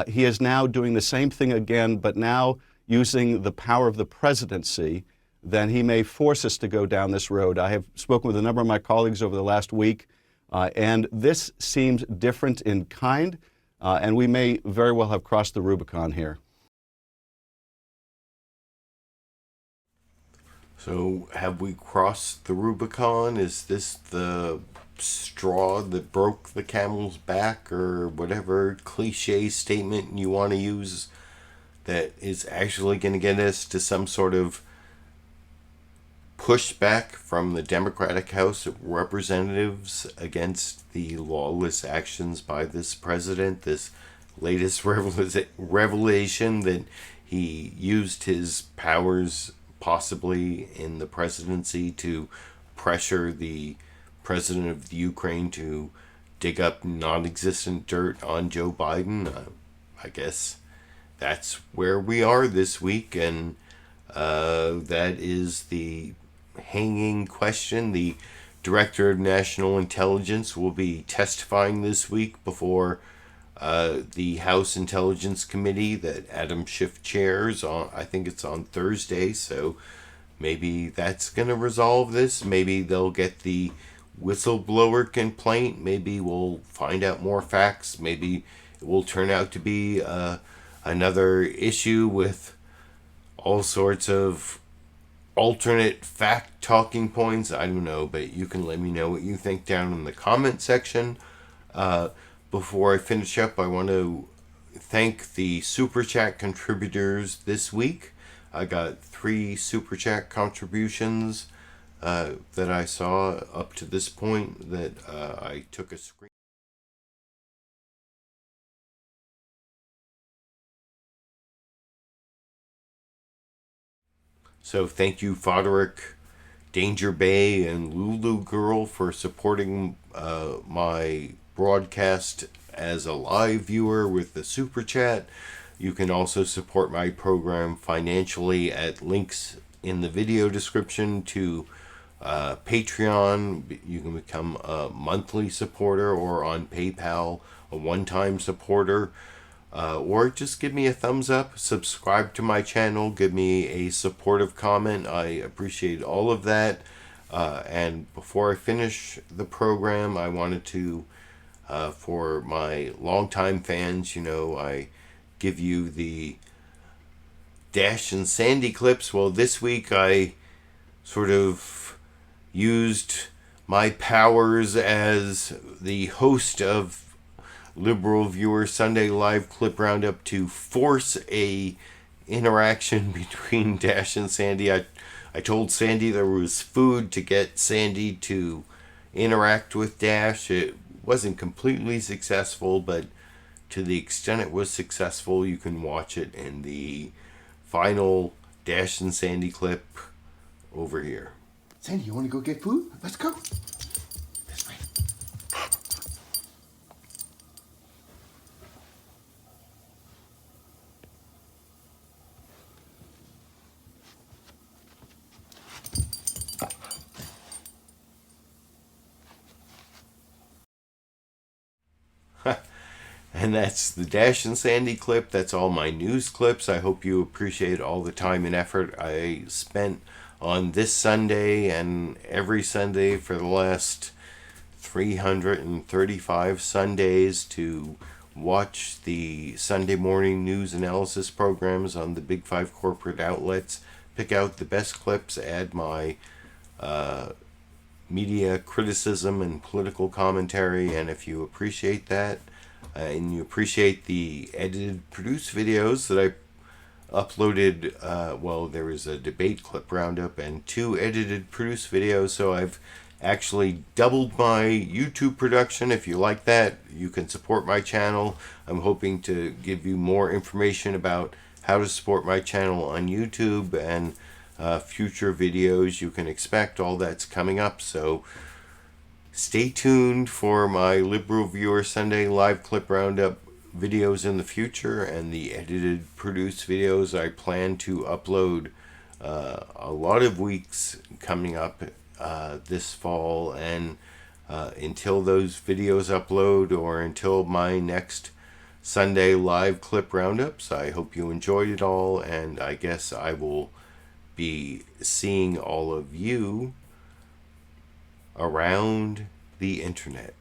S20: he is now doing the same thing again, but now using the power of the presidency, then he may force us to go down this road. I have spoken with a number of my colleagues over the last week, and this seems different in kind, and we may very well have crossed the Rubicon here.
S2: So have we crossed the Rubicon? Is this the straw that broke the camel's back, or whatever cliche statement you want to use that is actually going to get us to some sort of pushback from the Democratic House of Representatives against the lawless actions by this president, this latest revelation that he used his powers possibly in the presidency to pressure the president of the Ukraine to dig up non-existent dirt on Joe Biden. I guess that's where we are this week, and that is the hanging question. The Director of National Intelligence will be testifying this week before the House Intelligence Committee that Adam Schiff chairs on, I think it's on Thursday, so maybe that's going to resolve this. Maybe they'll get the whistleblower complaint. Maybe we'll find out more facts. Maybe it will turn out to be another issue with all sorts of alternate fact talking points. I don't know, but you can let me know what you think down in the comment section. Before I finish up, I want to thank the Super Chat contributors this week. I got 3 Super Chat contributions that I saw up to this point that I took a screen. So thank you, Foderick, Danger Bay, and Lulu Girl for supporting my broadcast as a live viewer with the Super Chat. You can also support my program financially at links in the video description to Patreon. You can become a monthly supporter, or on PayPal, a one-time supporter. Or just give me a thumbs up, subscribe to my channel, give me a supportive comment. I appreciate all of that. And before I finish the program, I wanted to, for my longtime fans, I give you the Dash and Sandy clips. Well, this week I sort of used my powers as the host of LiberalViewer Sunday Live Clip Roundup to force a interaction between Dash and Sandy. I told Sandy there was food to get Sandy to interact with Dash. It wasn't completely successful, but to the extent it was successful, you can watch it in the final Dash and Sandy clip over here.
S21: Sandy, you want to go get food? Let's go.
S2: And that's the Dash and Sandy clip. That's all my news clips. I hope you appreciate all the time and effort I spent on this Sunday and every Sunday for the last 335 Sundays to watch the Sunday morning news analysis programs on the Big 5 corporate outlets, pick out the best clips, add my media criticism and political commentary. And if you appreciate that, and you appreciate the edited, produced videos that I uploaded, well, there was a debate clip roundup and 2 edited, produced videos, so I've actually doubled my YouTube production. If you like that, you can support my channel. I'm hoping to give you more information about how to support my channel on YouTube, and future videos you can expect. All that's coming up, so stay tuned for my LiberalViewer Sunday Live Clip Roundup videos in the future, and the edited, produced videos I plan to upload a lot of weeks coming up this fall. And until those videos upload, or until my next Sunday Live Clip Roundups, I hope you enjoyed it all, and I guess I will be seeing all of you around the internet.